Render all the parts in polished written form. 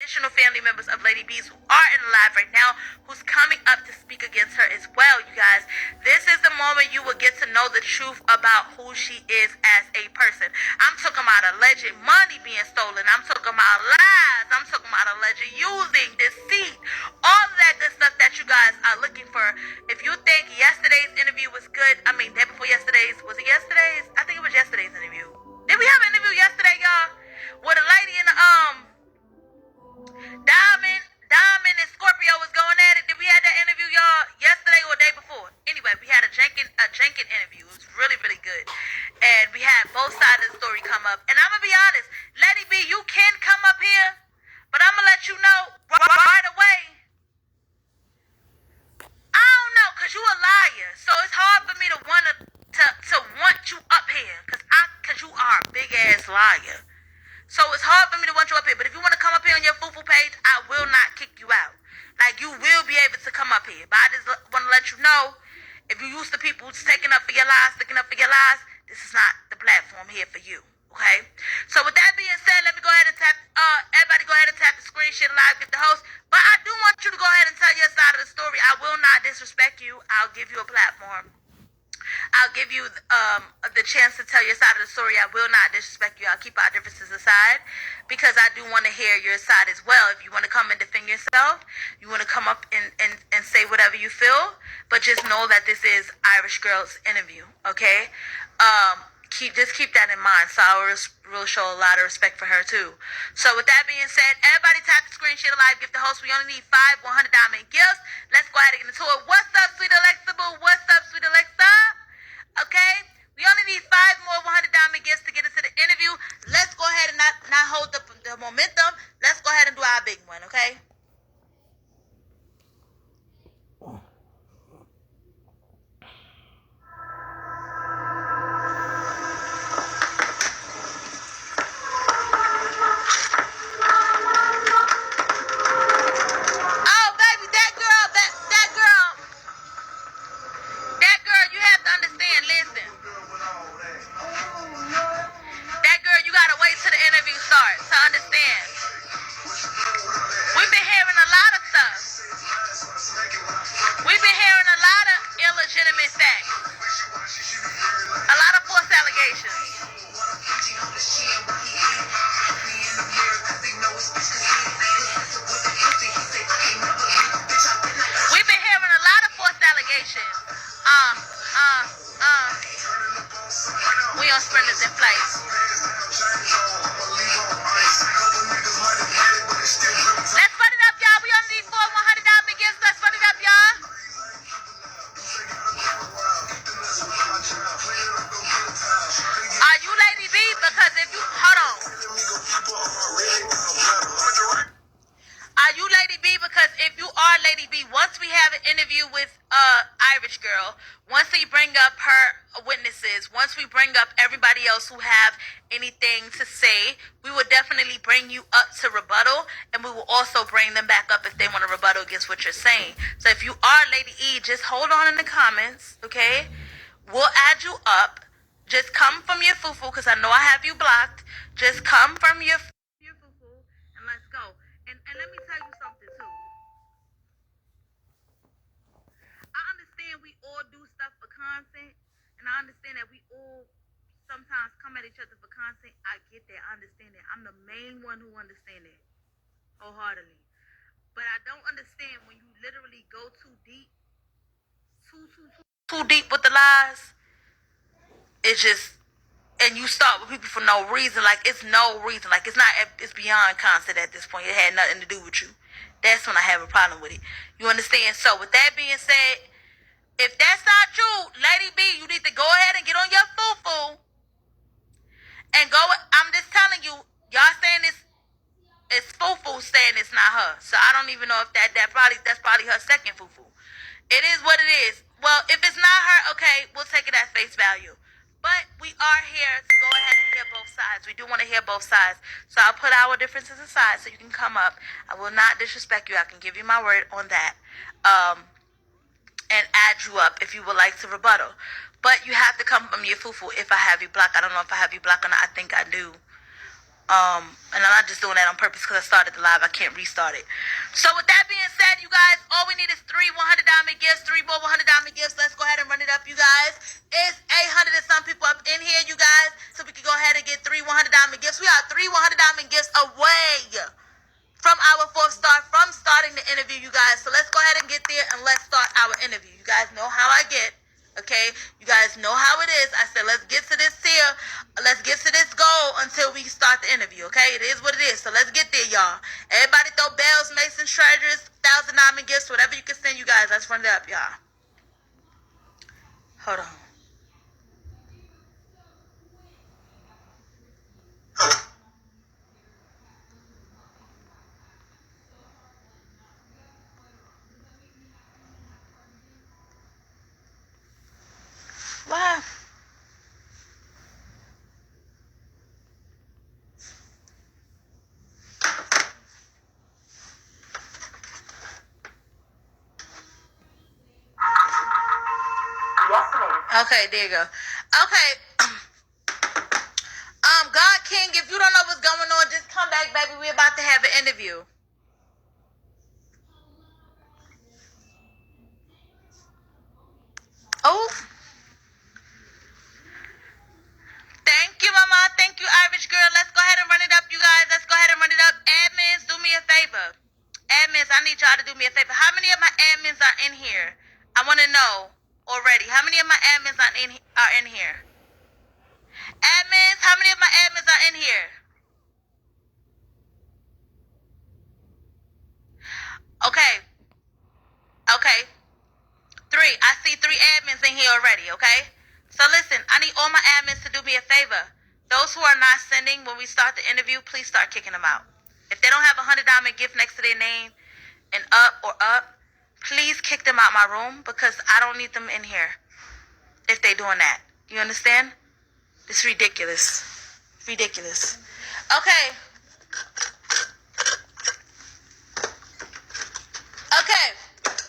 additional family members of Lady B's who are in live right now, who's coming up to speak against her as well, you guys. This is the moment you will get to know the truth about who she is as a person. I'm talking about alleged money being stolen. I'm talking about lies. I'm talking about alleged using, deceit, all of that good stuff that you guys are looking for. If you think yesterday's interview was good, I mean, day before yesterday's, was it yesterday's? I think it was yesterday's interview. Did we have an interview yesterday, y'all? With a lady in the, Diamond and Scorpio was going at it. Did we have that interview, y'all, yesterday or the day before? Anyway, we had a Jenkins interview. It was really, really good. And we had both sides of the story come up. And I'm going to be honest, Lady B, you can come up here, but I'm going to let you know right away. I don't know, because you a liar. So it's hard for me to want you up here, because you are a big-ass liar. So it's hard for me to want you up here. But if you want to come up here on your Fufu page, I will not kick you out. Like, you will be able to come up here. But I just want to let you know, if you used to people sticking up for your lies, this is not the platform here for you. Okay? So with that being said, let me go ahead and tap, everybody go ahead and tap the screen, share the live, get the host. But I do want you to go ahead and tell your side of the story. I will not disrespect you. I'll give you a platform. I'll give you the chance to tell your side of the story. I will not disrespect you. I'll keep our differences aside because I do want to hear your side as well. If you want to come and defend yourself, you want to come up and say whatever you feel, but just know that this is Irish Girl's interview, okay? Just keep that in mind. So I will show a lot of respect for her too. So with that being said, everybody tap the screen, share the live, gift the host. We only need 5 $100 gifts. Let's go ahead and get into it. What's up, sweet Alexa boo? What's up, sweet Alexa? Okay, we only need 5 more $100 gifts to get into the interview. Let's go ahead and not hold the momentum. Let's go ahead and do our big one, okay? Oh, baby, that girl, you have to understand, listen. That girl, you gotta wait till the interview starts to understand. We've been hearing a lot of stuff. We've been hearing a lot of illegitimate facts. A lot of false allegations. We've been hearing a lot of false allegations. We on sprinters in place. Let's run it up, y'all. We only need 4 $100 gifts. Let's run it up, y'all. Are you Lady B? Because if you hold on. Are you Lady B? Because if you are Lady B, once we have an interview with Irish Girl, once we bring up her witnesses, once we bring up everybody else who have anything to say, we will definitely bring you up to rebuttal, and we will also bring them back up if they want to rebuttal against what you're saying. So if you are Lady E, just hold on in the comments, okay? We'll add you up. Just come from your fufu, because I know I have you blocked. Just come from your fufu, and let's go. And let me tell you something, too. I understand we all do stuff for content, and I understand that we all sometimes come at each other for content. I get that. I understand that. I'm the main one who understands that wholeheartedly. But I don't understand when you literally go too deep, too deep with the lies. It's just, and you start with people for no reason. Like, it's no reason. Like, it's beyond concept at this point. It had nothing to do with you. That's when I have a problem with it. You understand? So with that being said, if that's not you, Lady B, you need to go ahead and get on your fufu and go. I'm just telling you, y'all saying this, it's fufu saying it's not her. So I don't even know if that's probably her second fufu. It is what it is. Well, if it's not her, okay, we'll take it at face value. But we are here to go ahead and hear both sides. We do want to hear both sides. So I'll put our differences aside so you can come up. I will not disrespect you. I can give you my word on that. And add you up if you would like to rebuttal. But you have to come from your fufu if I have you blocked. I don't know if I have you blocked or not. I think I do. And I'm not just doing that on purpose because I started the live. I can't restart it. So with that being said, you guys, all we need is 3 $100 gifts, 3 more $100 gifts. Let's go ahead and run it up, you guys. It's 800 and some people up in here, you guys. So we can go ahead and get 3 $100 gifts. We are 3 $100 gifts away from our 4th star, from starting the interview, you guys. So let's go ahead and get there and let's start our interview. You guys know how I get. Okay, you guys know how it is. I said, let's get to this here. Let's get to this goal until we start the interview. Okay, it is what it is. So let's get there, y'all. Everybody throw bells, Masons, treasures, $1,000 gifts, whatever you can send, you guys. Let's run it up, y'all. Hold on. What? Okay, there you go. Okay. God King, if you don't know what's going on, just come back, baby. We're about to have an interview. Oh. Thank you, Mama. Thank you, Irish girl. Let's go ahead and run it up, you guys. Let's go ahead and run it up. Admins, do me a favor. Admins, I need y'all to do me a favor. How many of my admins are in here? I want to know already. How many of my admins are in here? Admins, how many of my admins are in here? Okay. Okay. 3. I see 3 admins in here already, okay? So listen, I need all my admins to do me a favor. Those who are not sending when we start the interview, please start kicking them out. If they don't have a $100 gift next to their name and up, please kick them out my room because I don't need them in here if they doing that. You understand? It's ridiculous. Ridiculous. Okay. Okay.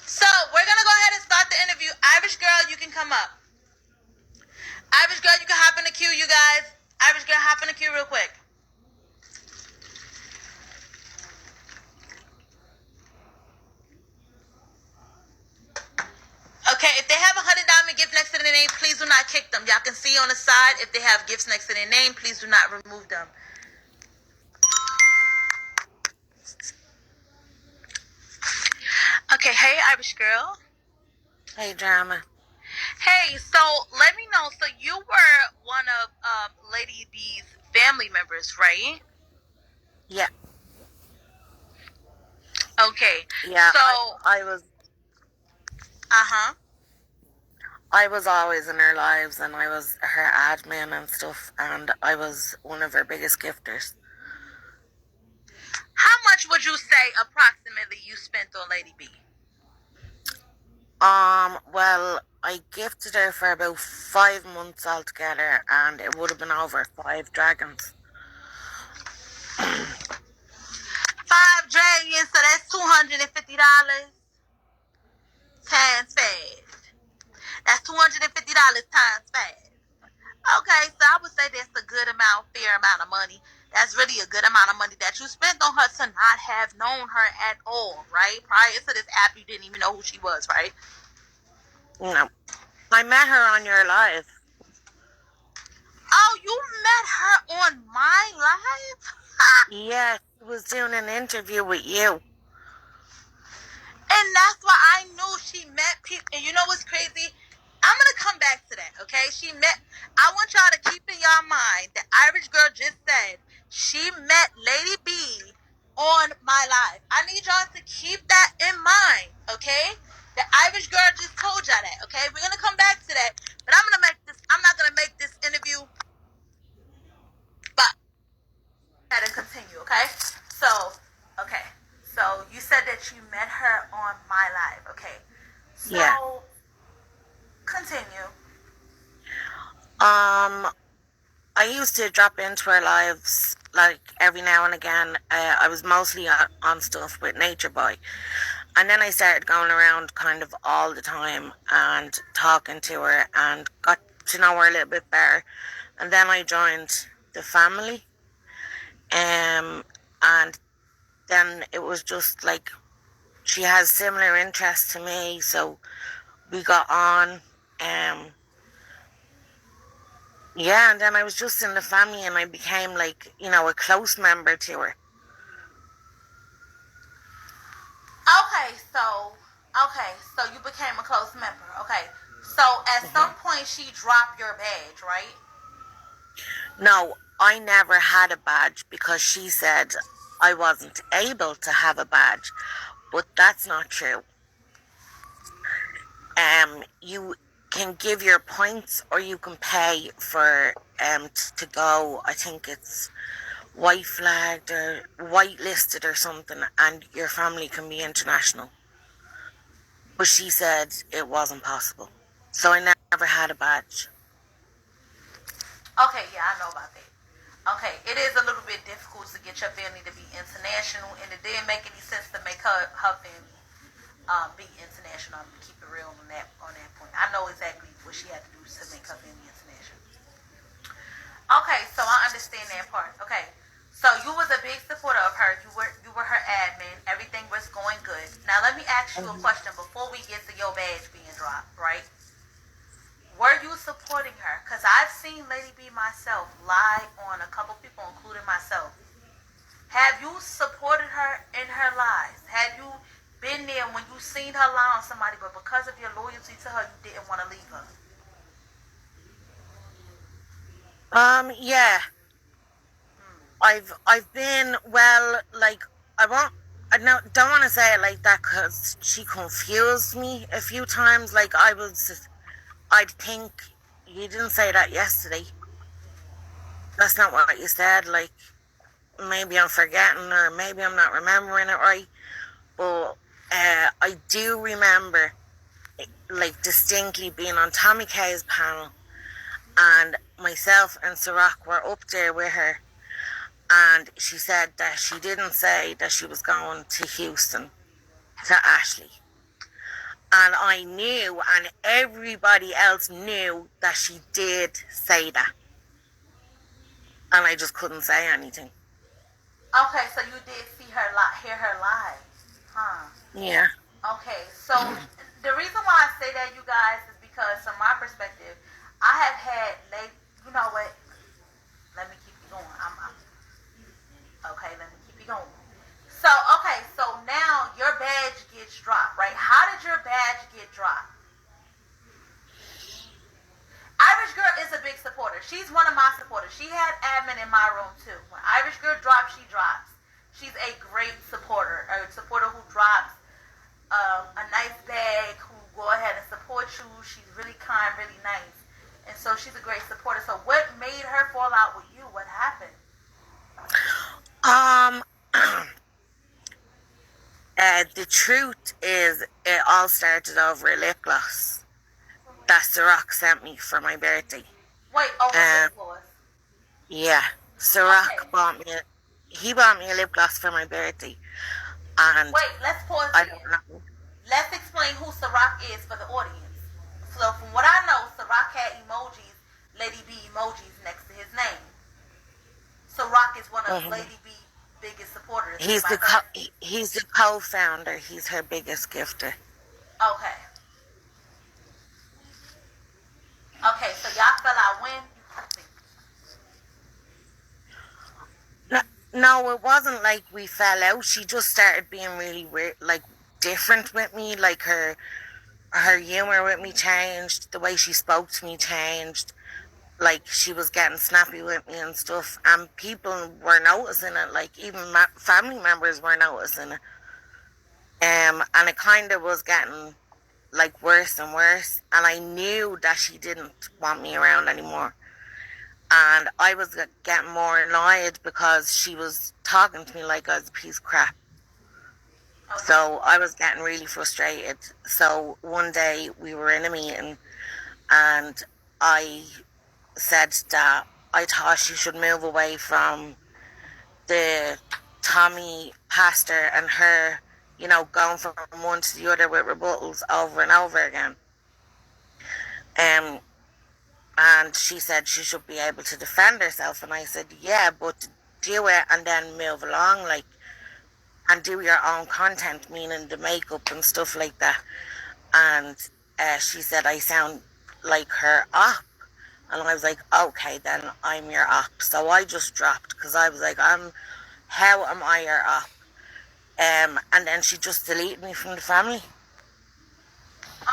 So we're going to go ahead and start the interview. Irish girl, you can come up. Irish girl, you can hop in the queue, you guys. Irish girl, hop in the queue real quick. Okay, if they have a $100 gift next to their name, please do not kick them. Y'all can see on the side, if they have gifts next to their name, please do not remove them. Okay, hey, Irish girl. Hey, Drama. Hey, so let me know. So you were one of Lady B's family members, right? Yeah. Okay. Yeah. So I was. I was always in her lives, and I was her admin and stuff, and I was one of her biggest gifters. How much would you say approximately you spent on Lady B? Well, I gifted her for about 5 months altogether, and it would have been over 5 dragons. 5 dragons, so that's $250 times 5. That's $250 times 5. Okay, so I would say that's a good amount, fair amount of money. That's really a good amount of money that you spent on her to not have known her at all, right? Prior to this app, you didn't even know who she was, right? No. I met her on your live. Oh, you met her on my live? Yes, she was doing an interview with you. And that's why I knew she met people. And you know what's crazy? I'm going to come back to that, okay? I want y'all to keep in y'all mind that Irish girl just said she met Lady B on my live. I need y'all to keep that in mind, okay? The Irish girl just told y'all that, okay? We're going to come back to that. But I'm not going to make this interview, but I'm going to continue, okay? So, okay. So you said that you met her on my live, okay? So, yeah. Continue. I used to drop into her lives like every now and again. I was mostly on stuff with Nature Boy, and then I started going around kind of all the time and talking to her and got to know her a little bit better. And then I joined the family. And then it was just like she has similar interests to me, so we got on. Um, yeah, and then I was just in the family, and I became like a close member to her. Okay, so you became a close member. Okay, so at some Mhm. point she dropped your badge, right? No, I never had a badge because she said I wasn't able to have a badge, but that's not true. You can give your points or you can pay for to go. I think it's white flagged or white listed or something, and your family can be international. But she said it wasn't possible, so I never had a badge. Okay, yeah, I know about that. Okay, it is a little bit difficult to get your family to be international, and it didn't make any sense to make her family be international. To keep it real on that point, I know exactly what she had to do to make her family international. Okay, so I understand that part. Okay, so you was a big supporter of her. You were her admin. Everything was going good. Now let me ask you a Mhm. question before we get to your badge being dropped. Right? Were you supporting her? Because I've seen Lady B myself lie on a couple people, including myself. Have you supported her in her lies? Have you been there when you seen her lie on somebody, but because of your loyalty to her, you didn't want to leave her? Yeah, I've been, well, like, I won't. I don't want to say it like that because she confused me a few times. Like I'd think you didn't say that yesterday. That's not what you said. Like maybe I'm forgetting or maybe I'm not remembering it right. But I do remember like distinctly being on Tommy Kay's panel, and myself and Sirach were up there with her, and she said that she didn't say that she was going to Houston to Ashley. And I knew, and everybody else knew that she did say that. And I just couldn't say anything. Okay, so you did see her hear her lies, huh? Yeah. Okay, so the reason why I say that, you guys, is because from my perspective, I have had late. You know what? Let me keep you going. Okay. Let me keep you going. So okay, so now your badge gets dropped, right? How did your badge get dropped? Irish Girl is a big supporter. She's one of my supporters. She had admin in my room too. When Irish Girl drops, she drops. She's a great supporter. A supporter who drops a nice bag, who go ahead and support you. She's really kind, really nice. And so she's a great supporter. So what made her fall out with you? What happened? Um. The truth is, it all started over a lip gloss that Ciroc sent me for my birthday. Wait, over lip Um. gloss. Yeah. Okay. Ciroc bought me. He bought me a lip gloss for my birthday, and Wait, let's pause I there. don't know. Let's explain who Ciroc is for the audience. So from what I know, Ciroc had emojis, Lady B emojis next to his name. Ciroc is one of Mhm. Lady B's biggest supporters. Am He's I the correct? he's the co-founder. He's her biggest gifter. Okay. Okay, so y'all fell out when? No, no, it wasn't like we fell out. She just started being really weird, like different with me. Like her humor with me changed. The way she spoke to me changed. Like she was getting snappy with me and stuff, and people were noticing it. Like even family members were noticing it. And it kind of was getting like worse and worse. And I knew that she didn't want me around anymore. And I was getting more annoyed because she was talking to me like I was a piece of crap. Okay. So I was getting really frustrated. So one day we were in a meeting, and I said that I thought she should move away from the Tommy pastor and her, going from one to the other with rebuttals over and over again. Um, and she said she should be able to defend herself. And I said, yeah, but do it and then move along, like, and do your own content, meaning the makeup and stuff like that. And she said I sound like her op. And I was like, okay, then I'm your op. So I just dropped because I was like, how am I your op? And then she just deleted me from the family.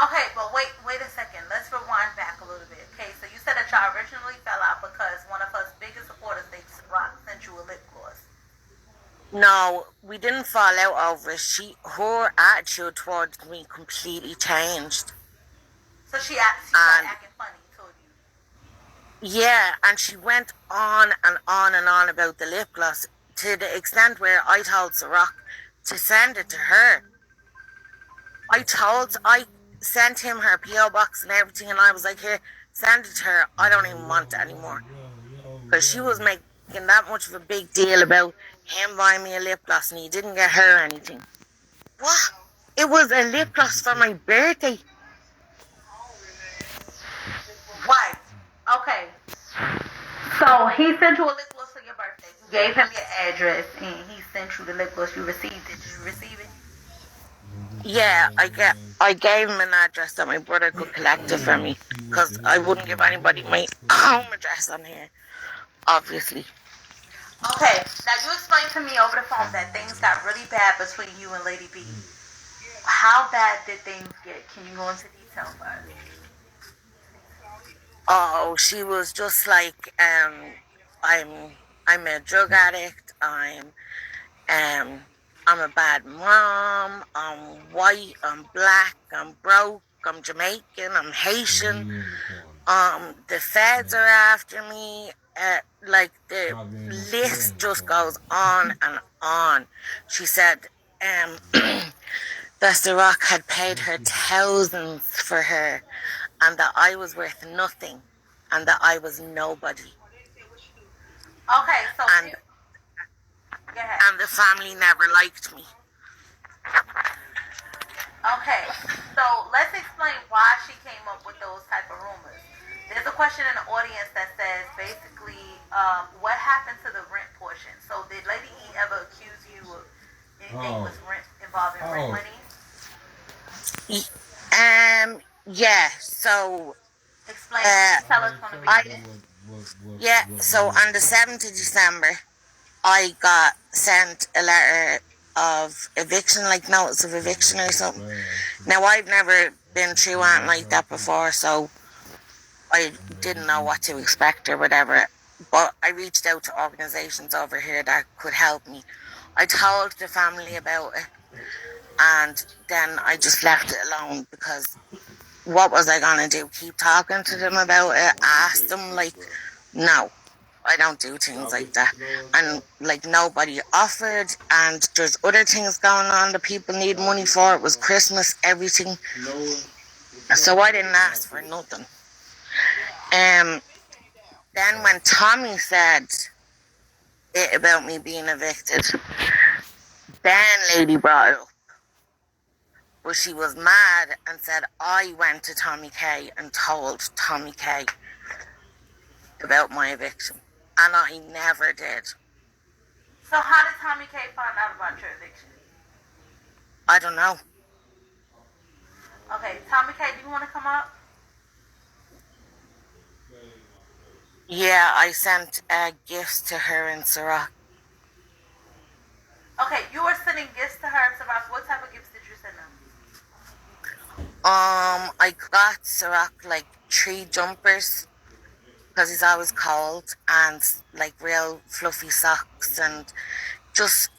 Okay, but wait a second. Let's rewind back a little bit. Okay, so you said that y'all originally fell out because one of us biggest supporters, they rock, sent you a lip gloss. No, we didn't fall out over it. Her attitude towards me completely changed. So she started acting funny, told you. Yeah, and she went on and on and on about the lip gloss to the extent where I told Ciroc to send it to her. I sent him her PO box and everything, and I was like, here, send it to her. I don't even want it anymore. Because she was making that much of a big deal about him buying me a lip gloss and he didn't get her anything. What? It was a lip gloss for my birthday. Right. Okay. So he sent you a lip gloss for your birthday. You gave him your address and he sent you the lip gloss. You received it. Did you receive it? Yeah, I gave him an address that my brother could collect it for me because I wouldn't give anybody my home address on here, obviously. Okay, now you explained to me over the phone that things got really bad between you and Lady B. How bad did things get? Can you go into detail about it? Oh, she was just like, I'm a drug addict. I'm a bad mom. I'm white. I'm black. I'm broke. I'm Jamaican. I'm Haitian. The feds are after me. Like the list just goes on and on. She said, that Ciroc had paid her thousands for her, and that I was worth nothing, and that I was nobody. Okay, so And go ahead. and the family never liked me. Okay, so let's explain why she came up with those type of rumors. There's a question in the audience that says basically, what happened to the rent portion? So did Lady E ever accuse you of anything was rent involving rent money? Yeah. So Explain. Tell us from the beginning. yeah. So on the 7th of December, I got sent a letter of eviction, like notice of eviction or something. Now I've never been through anything like that before, so I didn't know what to expect or whatever. But I reached out to organisations over here that could help me. I told the family about it, and then I just left it alone because what was I gonna do? Keep talking to them about it? Ask them? Like, no. I don't do things like that. And like nobody offered, and there's other things going on that people need money for. It was Christmas, everything. So I didn't ask for nothing. Then when Tommy said it about me being evicted, then Lady brought it up. But she was mad and said I went to Tommy K and told Tommy K about my eviction. And I never did. So how did Tommy K find out about your eviction? I don't know. Okay, Tommy K, do you want to come up? Yeah, I sent gifts to her and Ciroc. Okay, you were sending gifts to her and Ciroc. What type of gifts did you send them? I got Ciroc like 3 jumpers because he's always cold, and like real fluffy socks, and just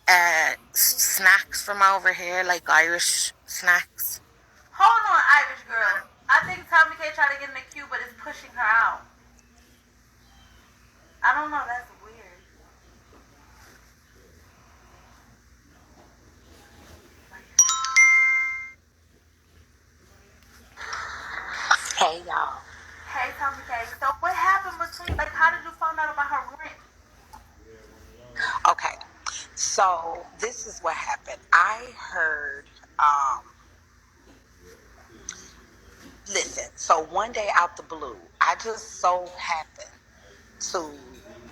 snacks from over here, like Irish snacks. Hold on, Irish girl. I think Tommy K tried to get in the queue, but it's pushing her out. I don't know, that's weird. Hey y'all. Hey, Tommy K. So what happened between, like, how did you find out about her rent? Okay. So this is what happened. I heard listen, so one day out the blue, I just so happened to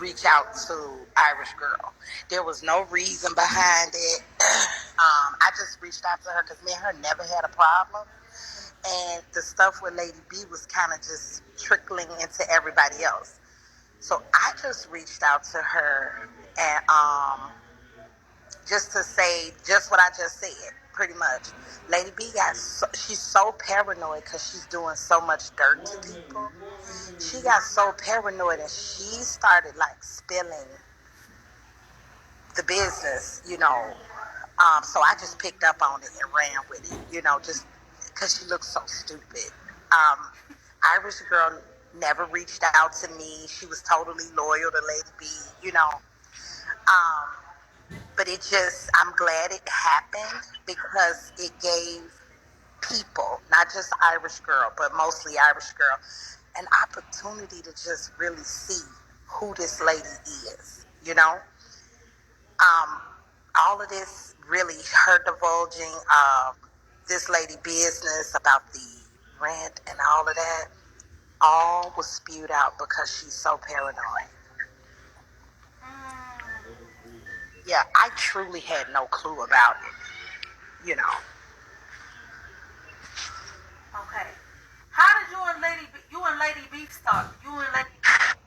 reach out to Irish Girl. There was no reason behind it. I just reached out to her because me and her never had a problem. And the stuff with Lady B was kind of just trickling into everybody else. So I just reached out to her and just to say just what I just said, pretty much. Lady B she's so paranoid because she's doing so much dirt to people. She got so paranoid and she started like spilling the business, So I just picked up on it and ran with it, just because she looks so stupid. Irish Girl never reached out to me. She was totally loyal to Lady B, But I'm glad it happened because it gave people, not just Irish Girl, but mostly Irish Girl, an opportunity to just really see who this lady is, all of this really, her divulging this lady business about the rent and all of that, all was spewed out because she's so paranoid. Yeah, I truly had no clue about it, Okay. How did you and Lady B start? You and Lady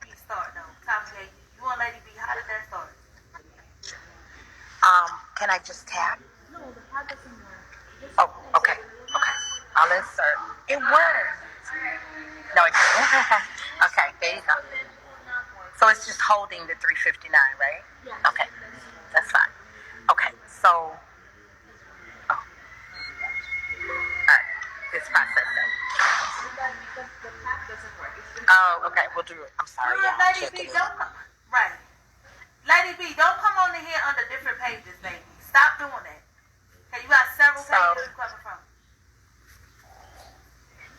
B start though. Tommy, you and Lady B, how did that start? Can I just tap? No, the pad doesn't work. Oh, okay. I'll insert. It works. No, it doesn't. Okay, there you go. So it's just holding the 359, right? Yeah. Okay, that's fine. Okay, so, all right, it's processing. Because the pad doesn't work. Oh, okay, we'll do it. I'm sorry, yeah. Lady B, right. Lady B, don't come on in here under different pages, baby. Stop doing that. Okay, you got several pages you coming from.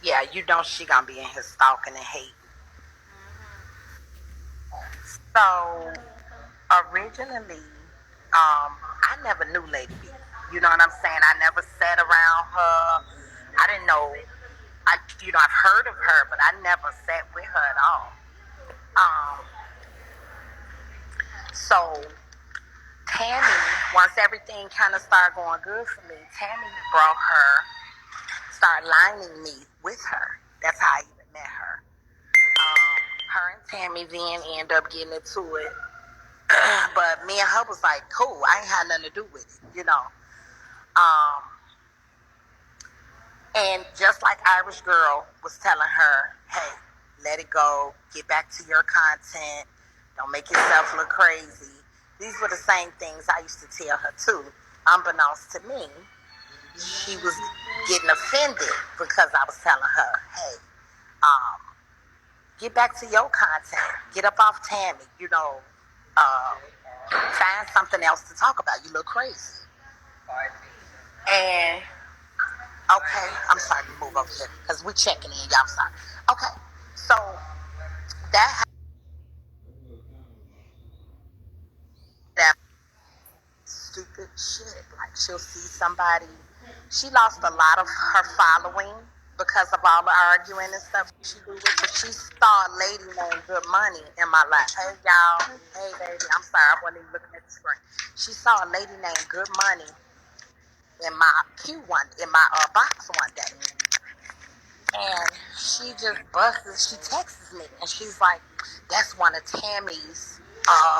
Yeah, she gonna be in here stalking and hating. So, originally, I never knew Lady B. You know what I'm saying? I never sat around her. I didn't know. I've heard of her, but I never sat with her at all. So, Tammy, once everything kind of started going good for me, Tammy started lining me with her. That's how I even met her. Her and Tammy then end up getting into it. But me and her was like, cool, I ain't had nothing to do with it, And just like Irish Girl was telling her, hey, let it go, get back to your content, don't make yourself look crazy. These were the same things I used to tell her too. Unbeknownst to me, she was getting offended because I was telling her, hey, get back to your content, get up off Tammy, find something else to talk about. You look crazy. And okay, I'm sorry to move over here because we're checking in, y'all. I'm sorry. Okay, so that stupid shit. Like she'll see somebody. She lost a lot of her following because of all the arguing and stuff she do with her. She saw a lady named Good Money in my life. Hey y'all, hey baby, I'm sorry, I wasn't even looking at the screen. She saw a lady named Good Money in my in my box one day. And she just she texts me and she's like, that's one of Tammy's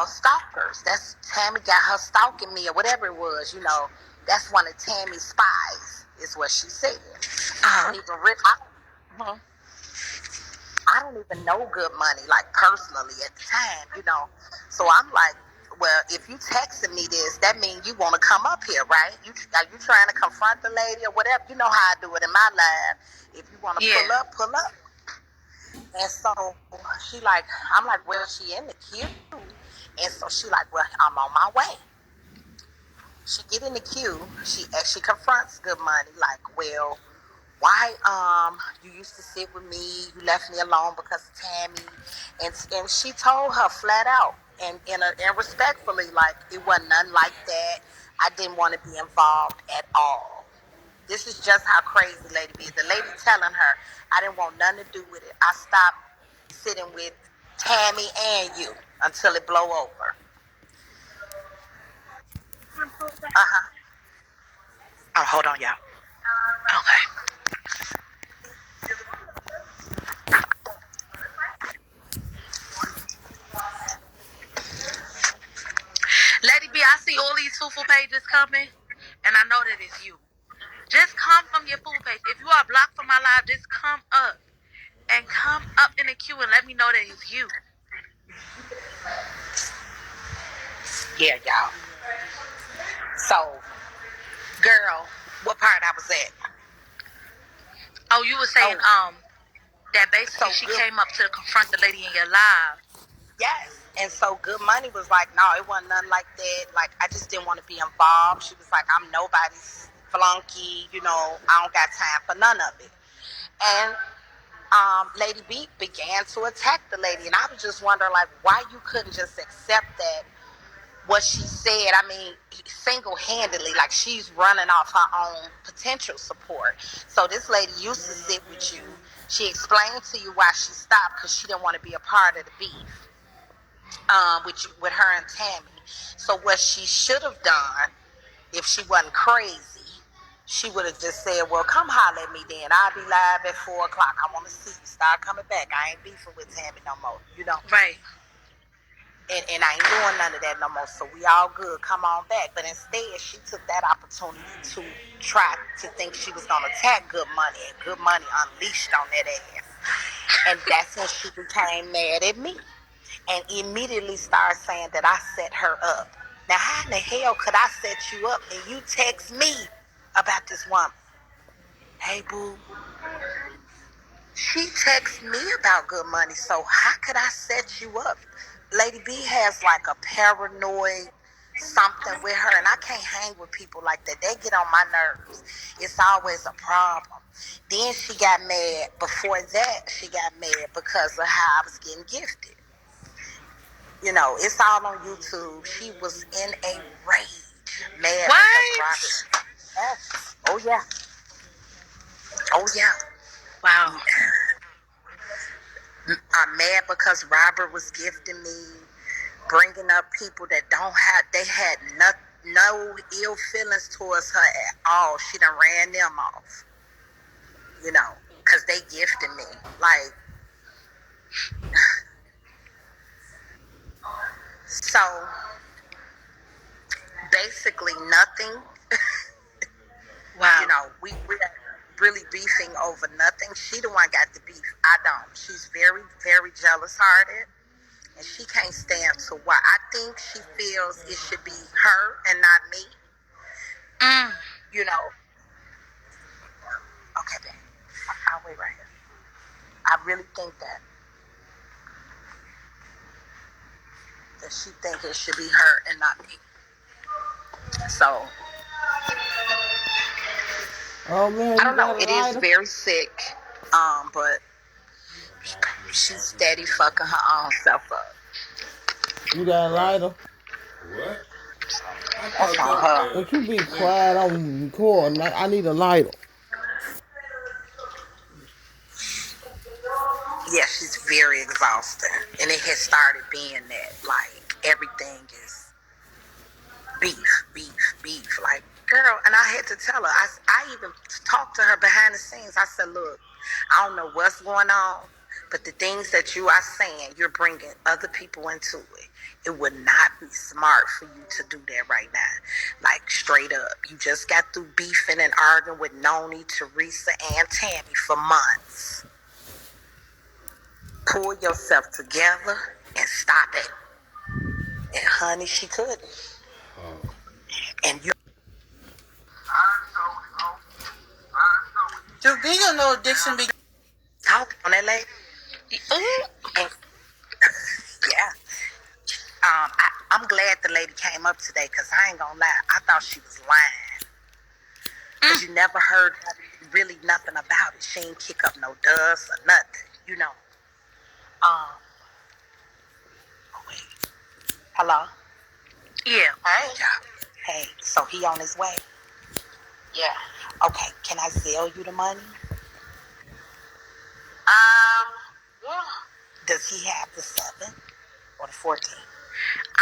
stalkers. That's Tammy got her stalking me or whatever it was, That's one of Tammy's spies, is what she said. I don't even know Good Money, like personally at the time, So I'm like, well, if you texting me this, that means you want to come up here, right? Are you trying to confront the lady or whatever? You know how I do it in my life. If you want to pull up. And so I'm like, well, she in the queue. And so she like, well, I'm on my way. She get in the queue. She confronts Good Money like, well, why you used to sit with me, you left me alone because of Tammy, and she told her flat out and respectfully, like, it wasn't nothing like that. I didn't want to be involved at all. This is just how crazy Lady B is. The lady telling her, I didn't want nothing to do with it. I stopped sitting with Tammy and you, until it blow over. Uh-huh. Oh, hold on, y'all. Okay. Lady B, I see all these fufu pages coming, and I know that it's you. Just come from your fufu page. If you are blocked from my live, just come up and come up in the queue and let me know that it's you. Yeah, y'all. So, girl, what part I was at? Oh, you were saying that basically So she good. came up to confront the lady in your live. Yes. And so Good Money was like, no, it wasn't nothing like that. Like, I just didn't want to be involved. She was like, I'm nobody's flunky. You know, I don't got time for none of it. And Lady B began to attack the lady. And I was just wondering, like, why you couldn't just accept that what she said, I mean, single-handedly, like she's running off her own potential support. So this lady used to sit with you. She explained to you why she stopped, because she didn't want to be a part of the beef with her and Tammy. So what she should have done, if she wasn't crazy, she would have just said, well, come holler at me then. I'll be live at 4 o'clock. I want to see you. Start coming back. I ain't beefing with Tammy no more, you know. Right. And I ain't doing none of that no more. So we all good. Come on back. But instead, she took that opportunity to try to think she was going to attack Good Money. And Good Money unleashed on that ass. And that's when she became mad at me. And immediately started saying that I set her up. Now, how in the hell could I set you up and you text me about this woman? Hey, boo. She texts me about Good Money, so how could I set you up? Lady B has like a paranoid something with her, and I can't hang with people like that. They get on my nerves. It's always a problem. Then she got mad. Before that, she got mad because of how I was getting gifted. You know, it's all on YouTube. She was in a rage, mad because Robert. Yes. Oh yeah. Oh yeah. Wow. I'm mad because Robert was gifting me, bringing up people that don't have, they had no ill feelings towards her at all. She done ran them off, you know, because they gifted me. Like, so basically nothing. Wow. You know, we're really beefing over nothing. She the one got the beef. I don't. She's very, very jealous hearted. And she can't stand to why. I think she feels it should be her and not me. You know. Okay, babe. I'll wait right here. I really think that she think it should be her and not me. So Oh man, I don't know. It is very sick. But she's steady fucking her own self up. You got a lighter? What? That's on her. Don't you be quiet on recording. I need a lighter. Yeah, she's very exhausted. And it has started being that. Like, everything is beef. Like, girl, and I had to tell her. I even talked to her behind the scenes. I said, look, I don't know what's going on, but the things that you are saying, you're bringing other people into it. It would not be smart for you to do that right now. Like, straight up. You just got through beefing and arguing with Noni, Teresa, and Tammy for months. Pull yourself together and stop it. And honey, she couldn't. And you. Just being a little Dixon be Talk on that lady. And, yeah. I'm glad the lady came up today, because I ain't gonna lie. I thought she was lying. Because you never heard really nothing about it. She ain't kick up no dust or nothing, you know. Oh, wait. Hello? Yeah. Hey. Hey, so he on his way? yeah. Okay, can I sell you the money? Yeah. Does he have the 7 or the 14?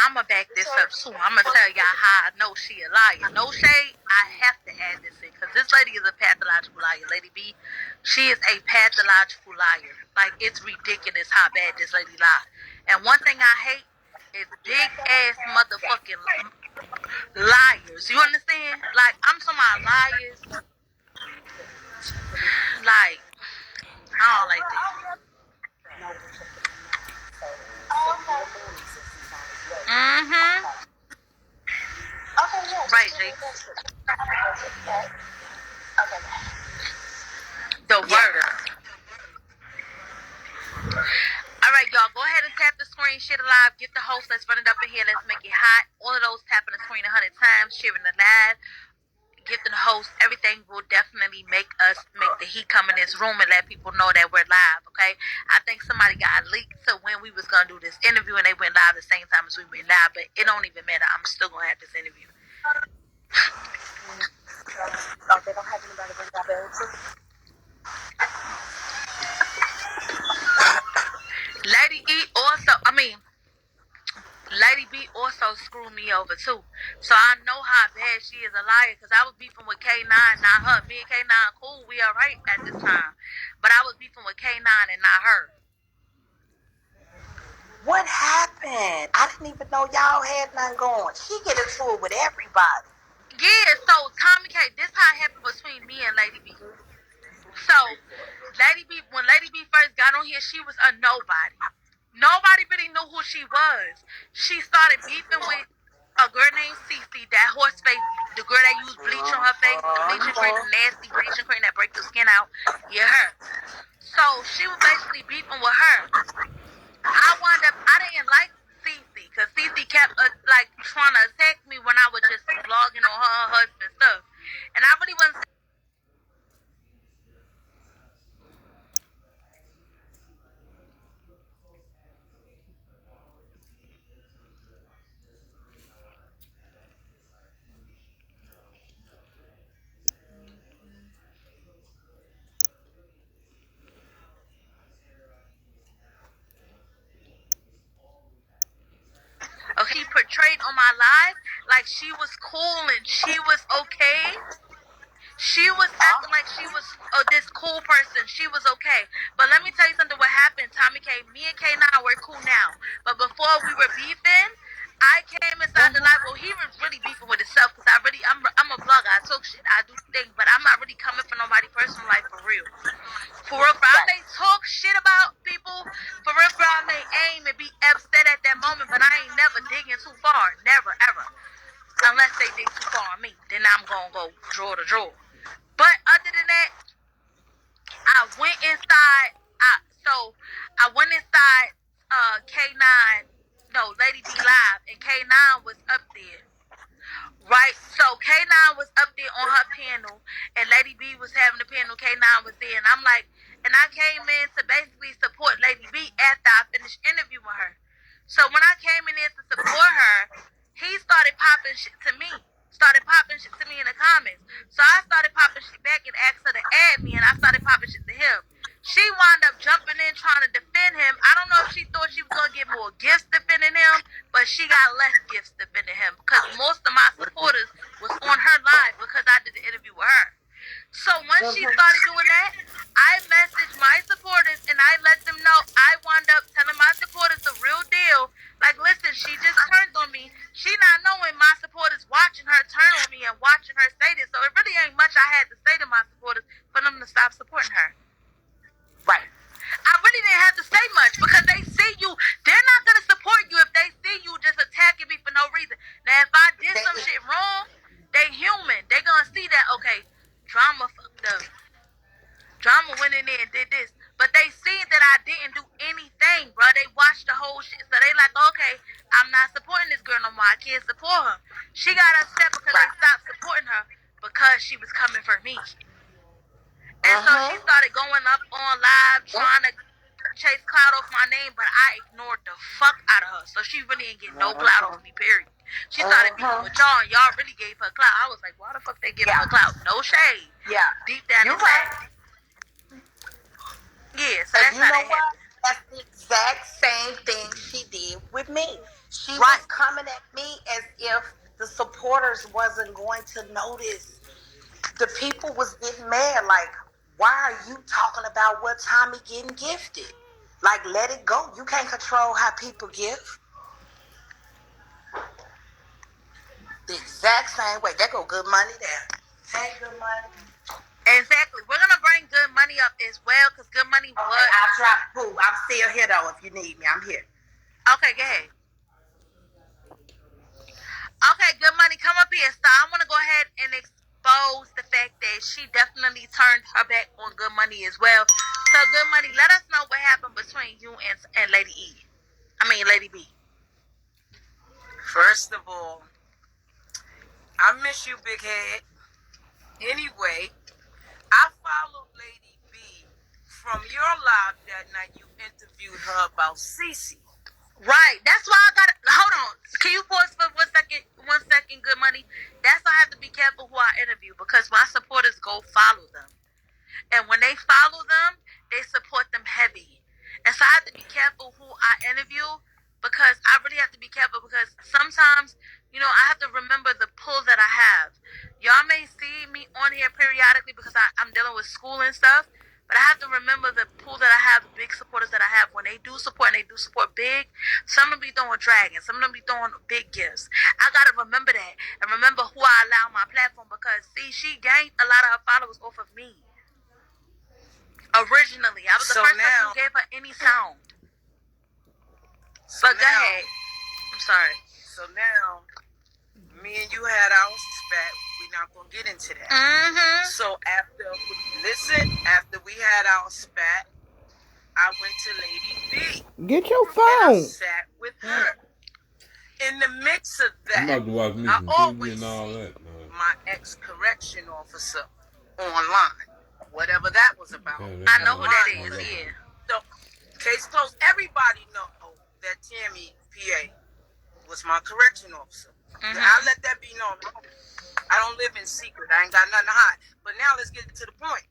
I'ma back this up too. I'ma tell y'all how I know she a liar. No shade, I have to add this in because this lady is a pathological liar. Lady B, she is a pathological liar. Like, it's ridiculous how bad this lady lied. And one thing I hate is big ass motherfucking liars. You understand? Like, I'm talking about liars. Like, I don't like that. Mm-hmm. Right, Jake. The word. All right, y'all. Go ahead and tap the screen. Share the live. Get the host. Let's run it up in here. Let's make it hot. All of those tapping the screen 100 times. Sharing the live. Gifting the host. Everything will definitely make the heat come in this room and let people know that we're live. Okay. I think somebody got leaked to when we was gonna do this interview and they went live the same time as we went live. But it don't even matter. I'm still gonna have this interview. Oh, they don't have anybody bring that bell too? Lady B also screwed me over too. So I know how bad she is a liar because I was beefing with K9, not her. Me and K9 cool, we alright at this time. But I was beefing with K9 and not her. What happened? I didn't even know y'all had nothing going. She get into it with everybody. Yeah, so Tommy K, this how it happened between me and Lady B. So, when Lady B first got on here, she was a nobody. Nobody really knew who she was. She started beefing with a girl named Cece, that horse face, the girl that used bleach on her face, the bleaching cream, the nasty bleaching cream that break your skin out. Yeah, her. So, she was basically beefing with her. I didn't like Cece, because Cece kept, trying to attack me when I was just vlogging on her husband stuff. And I really wasn't. She portrayed on my live like she was cool and she was okay. She was acting like she was this cool person. She was okay. But let me tell you something. What happened, Tommy K? Me and K9 we're cool now. But before we were beefing, I came inside the live. Well, he was really beefing with himself because I'm a blogger. I talk shit. I do things, but I'm not really coming for nobody's personal life for real. For real, I may talk shit about people. For real, I may aim and be upset at that moment, but I ain't never digging too far. Never, ever. Unless they dig too far on me. Then I'm going to go draw to draw. But other than that, I went inside. I went inside Lady B Live, and K9 was up there. Right, so K9 was up there on her panel, and Lady B was having the panel. K9 was there, and I came in to basically support Lady B after I finished interviewing her. So when I came in there to support her, he started popping shit to me. In the comments. So I started popping shit back and asked her to add me, and I started popping shit to him. She wound up jumping in trying to defend him. I don't know if she thought she was going to get more gifts defending him, but she got less gifts defending him because most of my supporters was on her live because I did the interview with her. So once she started doing that, I messaged my supporters and I let them know. I wound up telling my supporters the real deal. Like, listen, she just turned on me. She not knowing my supporters watching her turn on me and watching her say this. So it really ain't much I had to say to my supporters for them to stop supporting her. Right. I really didn't have to say much because they see you. They're not going to support you if they see you just attacking me for no reason. Now, if I did some shit wrong, they human. They going to see that, okay, Drama fucked up. Drama went in there and did this. But they seen that I didn't do anything, bro. They watched the whole shit. So they like, okay, I'm not supporting this girl no more. I can't support her. She got upset because they stopped supporting her because she was coming for me. And so she started going up on live trying to chase clout off my name, but I ignored the fuck out of her. So she really ain't getting no clout off me, period. She started beefing with y'all, and y'all really gave her clout. I was like, why the fuck they giving her clout? No shade. Yeah. Deep down inside. Yeah, so that's how that happened. That's the exact same thing she did with me. She was Right. coming at me as if the supporters wasn't going to notice. The people was getting mad, like, why are you talking about what Tommy getting gifted? Like, let it go. You can't control how people give. The exact same way. That go Good Money there. Hey, Good Money. Exactly. We're gonna bring Good Money up as well, because Good Money Okay, was. I'll drop Pooh. I'm still here though. If you need me, I'm here. Okay, go ahead. Okay, Good Money, come up here. So I want to go ahead and expose the fact that she definitely turned her back on Good Money as well. So Good Money, let us know what happened between you and Lady E. I mean Lady B. First of all, I miss you, Big Head. Anyway, I followed Lady B from your live that night you interviewed her about Cece. Right. That's why I got. Hold on. Can you pause for 1 second? 1 second, Good Money. That's why I have to be careful who I interview, because my supporters go follow them, and when they follow them, they support them heavy. And so I have to be careful who I interview, because I really have to be careful, because sometimes, I have to remember the pull that I have. Y'all may see me on here periodically because I'm dealing with school and stuff, but I have to remember the pool that I have, the big supporters that I have. When they do support, and they do support big, some of them be throwing dragons, some of them be throwing big gifts. I got to remember that, and remember who I allow my platform, because, see, she gained a lot of her followers off of me. Originally, I was the So first person now- who gave her any sound. So But go now- ahead. I'm sorry. So now, me and you had our spat. We're not going to get into that. Mm-hmm. So after we had our spat, I went to Lady B. Get your And I phone. sat with her. In the mix of I'm that, about to watch me I some TV always and all see that. Man. my ex-correction officer online. Whatever that was about. Yeah, I know who that Oh, is, yeah. yeah. So, case closed. Everybody know that Tammy PA was my correction officer. Mm-hmm. I let that be known. I don't live in secret. I ain't got nothing to hide. But now let's get to the point.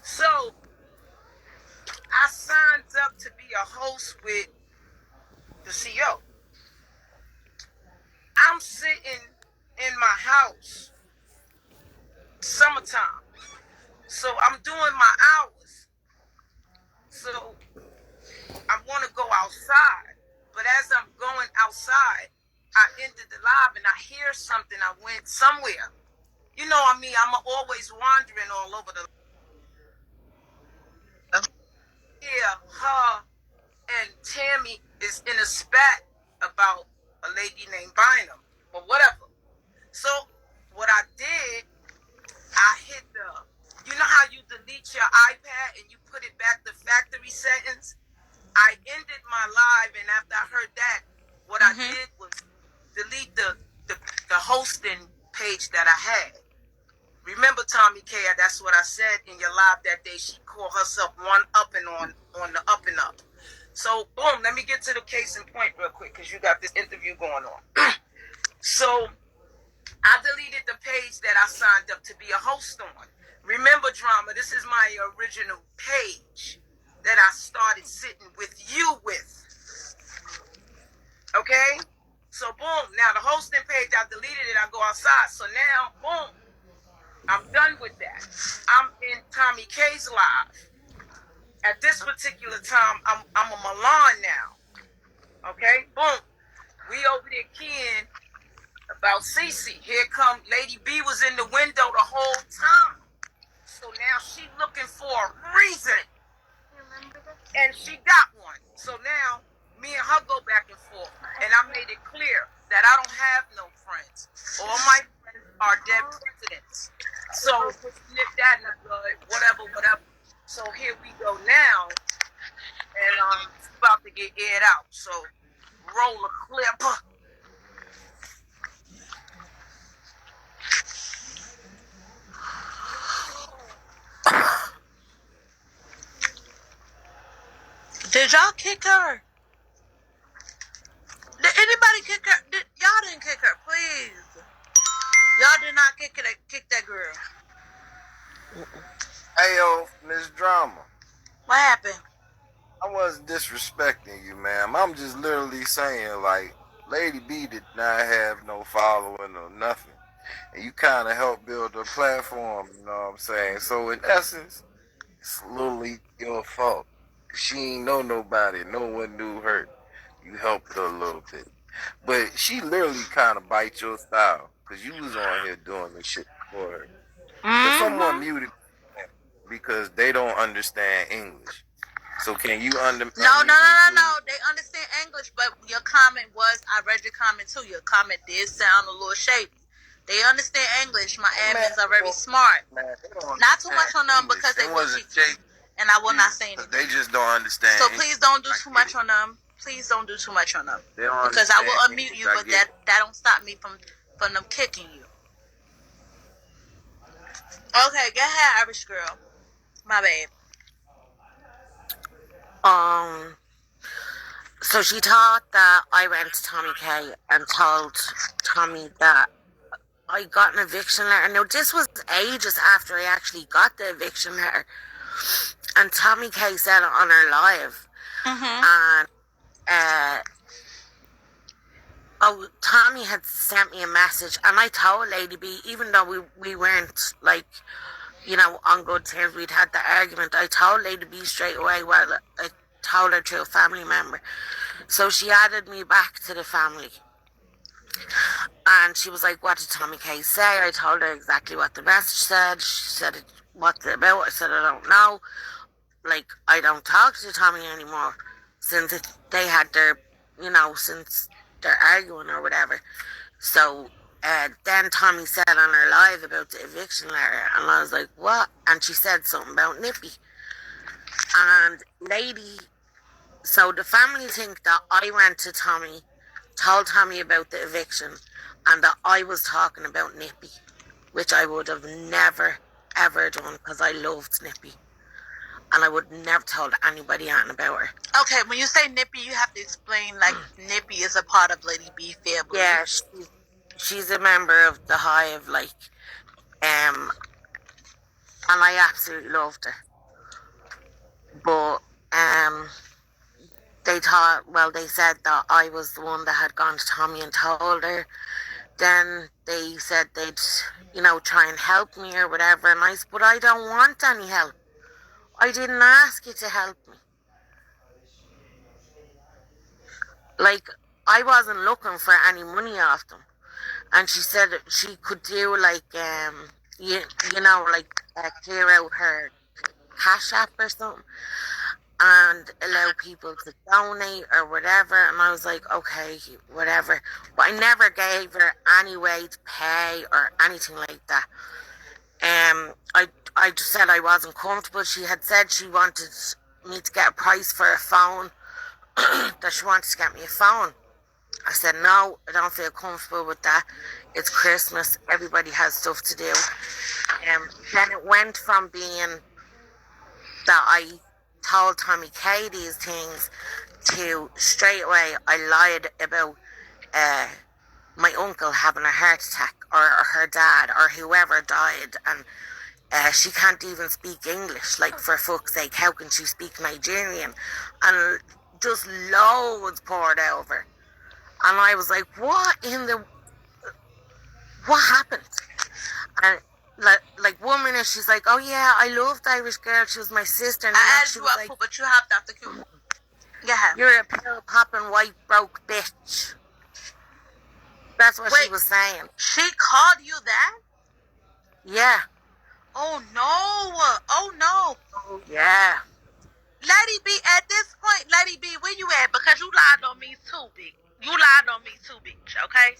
So, I signed up to be a host with the CEO. I'm sitting in my house, summertime. So I'm doing my hours. So I want to go outside. But as I'm going outside, I ended the live and I hear something. I went somewhere. You know what I mean? I'm always wandering all over the. Yeah, her and Tammy is in a spat about a lady named Bynum, or whatever. So what I did, I hit you know how you delete your iPad and you put it back to factory settings? I ended my live, and after I heard that, what I did was delete the hosting page that I had. Remember Tommy K, that's what I said in your live that day. She called herself one up and on the up and up. So, boom, let me get to the case in point real quick, because you got this interview going on. So, I deleted the page that I signed up to be a host on. Remember, Drama, this is my original page that I started sitting with you with. Okay? So, boom, now the hosting page, I deleted it, I go outside. So now, boom, I'm done with that. I'm in Tommy K's live. At this particular time, I'm a Milan now. Okay? Boom. We over there keying about Cece. Here come Lady B was in the window the whole time. So now she looking for a reason. And she got one. So now me and her go back and forth. And I made it clear that I don't have no friends. All my friends are dead presidents. So nip that in the blood, whatever. So here we go now. And it's about to get aired out. So roll a clip. Did y'all kick her? Did anybody kick her? Y'all didn't kick her, please. Y'all did not kick that girl. Hey, yo, Miss Drama. What happened? I wasn't disrespecting you, ma'am. I'm just literally saying, like, Lady B did not have no following or nothing. And you kind of helped build a platform, you know what I'm saying? So, in essence, it's literally your fault. She ain't know nobody. No one knew her. You helped her a little bit. But she literally kind of bites your style because you was on here doing this shit for her. If someone Mm-hmm. muted because they don't understand English, so can you No, unmute me, please? They understand English, but your comment was, I read your comment too. Your comment did sound a little shady. They understand English. My Man, admins are very smart. man, they don't Not too understand much on them English. because they It will wasn't teach you. shady And I will not either, say 'cause anything. they just don't understand So English. please don't do I too get much it. on them. Please don't do too much on them. They don't Because I will understand unmute English. you, I but get it. that don't stop me from them kicking you. Okay, go ahead, Irish girl. My bad. So she thought that I went to Tommy K and told Tommy that I got an eviction letter. Now, this was ages after I actually got the eviction letter. And Tommy K said it on her live. Mm-hmm. And Tommy had sent me a message, and I told Lady B, even though we weren't, like, you know, on good terms, we'd had the argument, I told Lady B straight away, well, I told her through a family member. So she added me back to the family. And she was like, what did Tommy K say? I told her exactly what the message said. She said, what's it about? I said, I don't know. Like, I don't talk to Tommy anymore since they had their, you know, since they're arguing or whatever. So then Tommy said on her live about the eviction letter, and I was like, what? And she said something about Nippy. And Lady, so the family think that I went to Tommy, told Tommy about the eviction, and that I was talking about Nippy, which I would have never, ever done because I loved Nippy. And I would never told anybody anything about her. Okay, when you say Nippy, you have to explain, like, Nippy is a part of Lady B family. Yeah, she's a member of the Hive, like, and I absolutely loved her. But they said that I was the one that had gone to Tommy and told her. Then they said they'd, you know, try and help me or whatever, and I said, but I don't want any help. I didn't ask you to help me. Like, I wasn't looking for any money off them. And she said she could do, like, you know, like, clear out her Cash App or something and allow people to donate or whatever. And I was like, okay, whatever. But I never gave her any way to pay or anything like that. I just said I wasn't comfortable. She had said she wanted me to get a price for a phone, that she wanted to get me a phone. I said, no, I don't feel comfortable with that. It's Christmas. Everybody has stuff to do. Then it went from being that I told Tommy K these things to straight away I lied about my uncle having a heart attack or her dad or whoever died, and she can't even speak English. Like, for fuck's sake, how can she speak Nigerian? And just loads poured over. And I was like, what happened? And like 1 minute she's like, oh yeah, I loved Irish Girl, she was my sister. And I added she you was up, like, but you hopped off the queue. Yeah. you're a pill popping white broke bitch. That's what she was saying. She called you that? Yeah. Oh no. Oh no. Yeah. Lady B, at this point, Lady B, where you at? Because you lied on me too, bitch. You lied on me too, bitch, okay?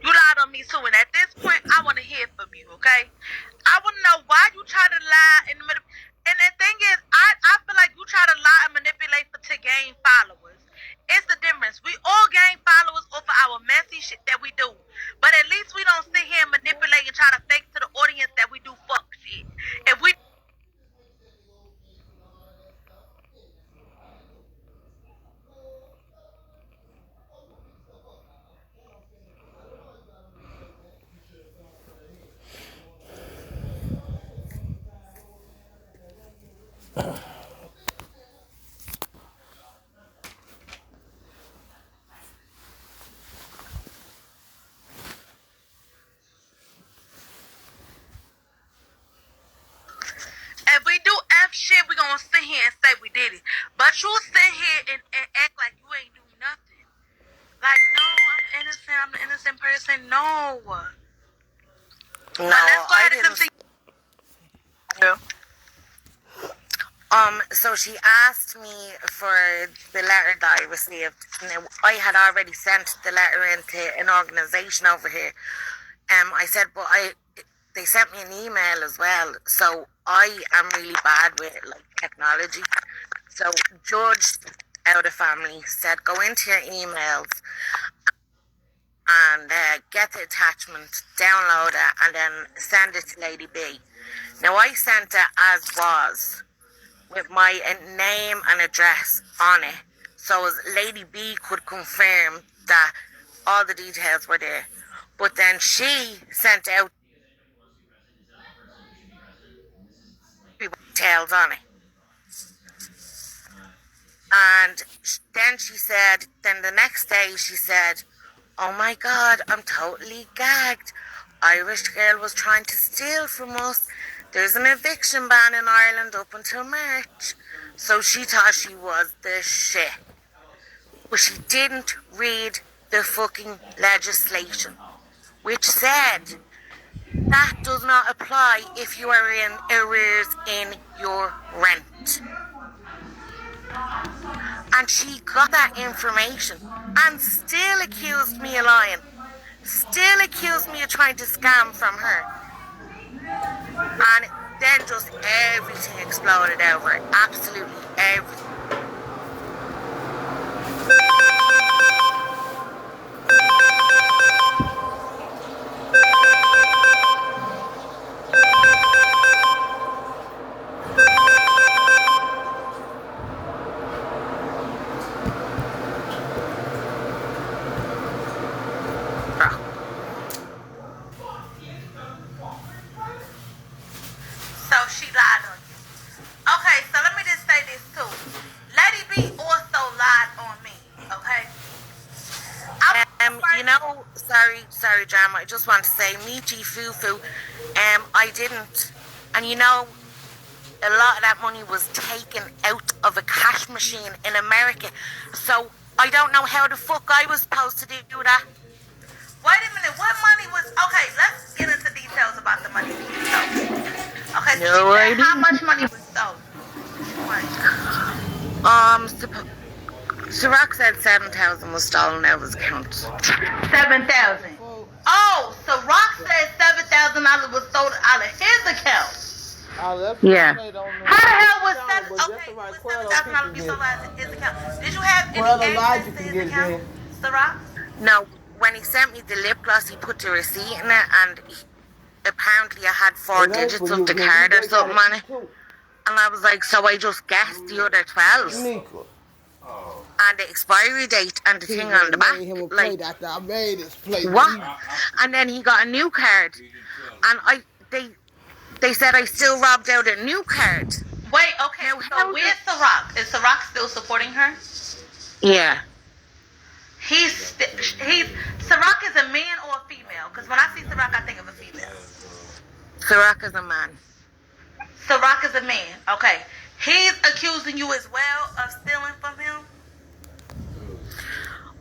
You lied on me too, and at this point, I want to hear from you, okay? I want to know why you try to lie in the middle. And the thing is, I feel like you try to lie and manipulate to gain followers. It's the difference. We all gain followers off of our messy shit that we do. But at least we don't sit here and manipulate and try to fake to the audience that we do fuck shit. If we But you sit here and act like you ain't do nothing. Like, no, I'm innocent. I'm an innocent person. No. No, Let's go I ahead and didn't. continue. So she asked me for the letter that I received. Now, I had already sent the letter into an organisation over here. I said, but they sent me an email as well. So I am really bad with like technology. So Judge out of family said, go into your emails and get the attachment, download it, and then send it to Lady B. Now I sent it as was, with my name and address on it, so as Lady B could confirm that all the details were there. But then she sent out details on it. And then she said, then the next day she said, oh my God, I'm totally gagged. Irish girl was trying to steal from us. There's an eviction ban in Ireland up until March. So she thought she was the shit. But she didn't read the fucking legislation, which said that does not apply if you are in arrears in your rent. And she got that information and still accused me of lying. Still accused me of trying to scam from her. And then just everything exploded over it. Absolutely everything. So she lied on you. Okay, so let me just say this too. Lady B also lied on me, okay? You know, sorry, Jam, I just want to say, Michi Fufu, I didn't, and you know, a lot of that money was taken out of a cash machine in America, so I don't know how the fuck I was supposed to do that. Wait a minute, what money was, okay, let's get into details about the money being stolen. Okay, so No she said idea. how much money was stolen? Ciroc said 7,000 was stolen out of his account. 7,000. Oh, so Rock said $7,000 was stolen out of his account. Yeah. How the hell was $7,000 be stolen out of his account? Did you have any access to his account, Ciroc? No, when he sent me the lip gloss, he put the receipt in it, and apparently I had 4 digits of the card or something on it. And I was like, so I just guessed the other 12. And the expiry date and the thing on the back. Like, what? And then he got a new card. And they said I still robbed out a new card. Wait, okay, so where's Ciroc? Is Ciroc still supporting her? Yeah. Ciroc is a man or a female? Because when I see Ciroc, I think of a female. Ciroc is a man. Ciroc is a man. Okay. He's accusing you as well of stealing from him?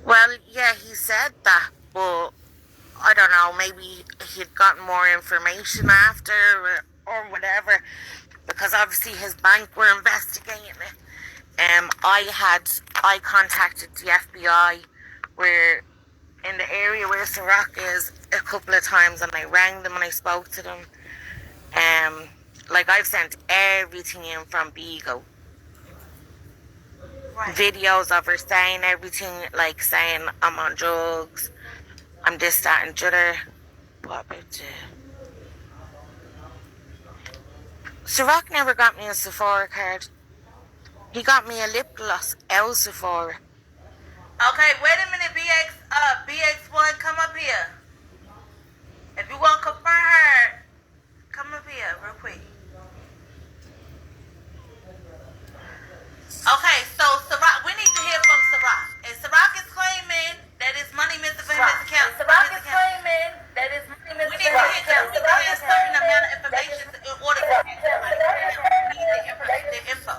Well, yeah, he said that, but I don't know, maybe he'd gotten more information after or whatever, because obviously his bank were investigating it. I contacted the FBI, where in the area where Ciroc is, a couple of times, and I rang them and I spoke to them. Like, I've sent everything in from Beagle. Right. Videos of her saying everything, like saying I'm on drugs, I'm this, that, and the other. What about Ciroc never got me a Sephora card. He got me a lip gloss out of Sephora. Okay, wait a minute, BX1, come up here. If you want to confirm her, come up here real quick. Okay, so Ciroc, we need to hear from Ciroc. And Ciroc is claiming that his money missing from his account. Ciroc is claiming that his money missing from his account. We need to hear a certain amount of information in order to get the money. We need the info.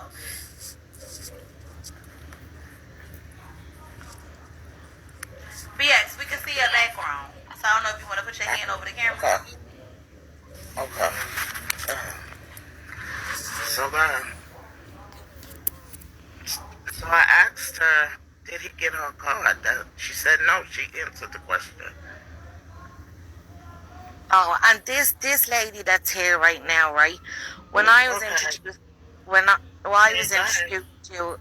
she answered the question. Oh, and this lady that's here right now, right? When I was Okay. introduced, when I was Yeah, go ahead. introduced to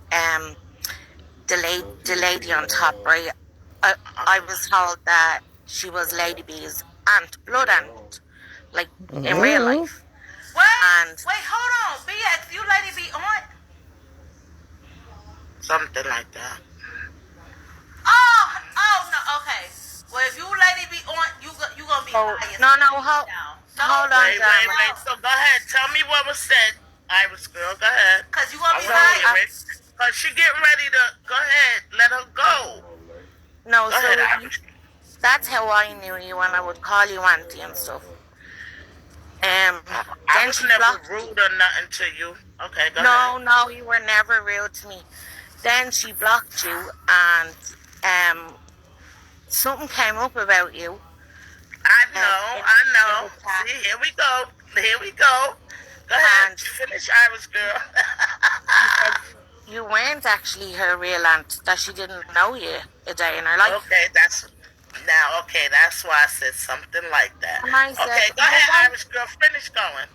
the lady on top, right? I was told that she was Lady B's aunt, blood aunt, like in real life. What? And Wait, hold on. BX, you Lady B aunt? Something like that. Oh no. Okay. Well, if you Lady B aunt, you gonna be oh biased. no, hold on, Wait. Dharma. So go ahead. Tell me what was said, Iris girl. Go ahead. Cause you gonna I be want to biased. hear it. Cause she getting ready to. Go ahead. Let her go. No, Go so ahead, Iris. that's how I knew you when I would call you auntie and stuff. I Then was she never blocked. rude or nothing to you. Okay, go ahead. No, you were never rude to me. Then she blocked you, and something came up about you. I know. in See, here we go. Go ahead. And- Finish, Iris girl. She said you weren't actually her real aunt, that she didn't know you a day in her life. Okay, that's why I said something like that. And I said, Okay, go well, ahead, why- Irish girl, finish going.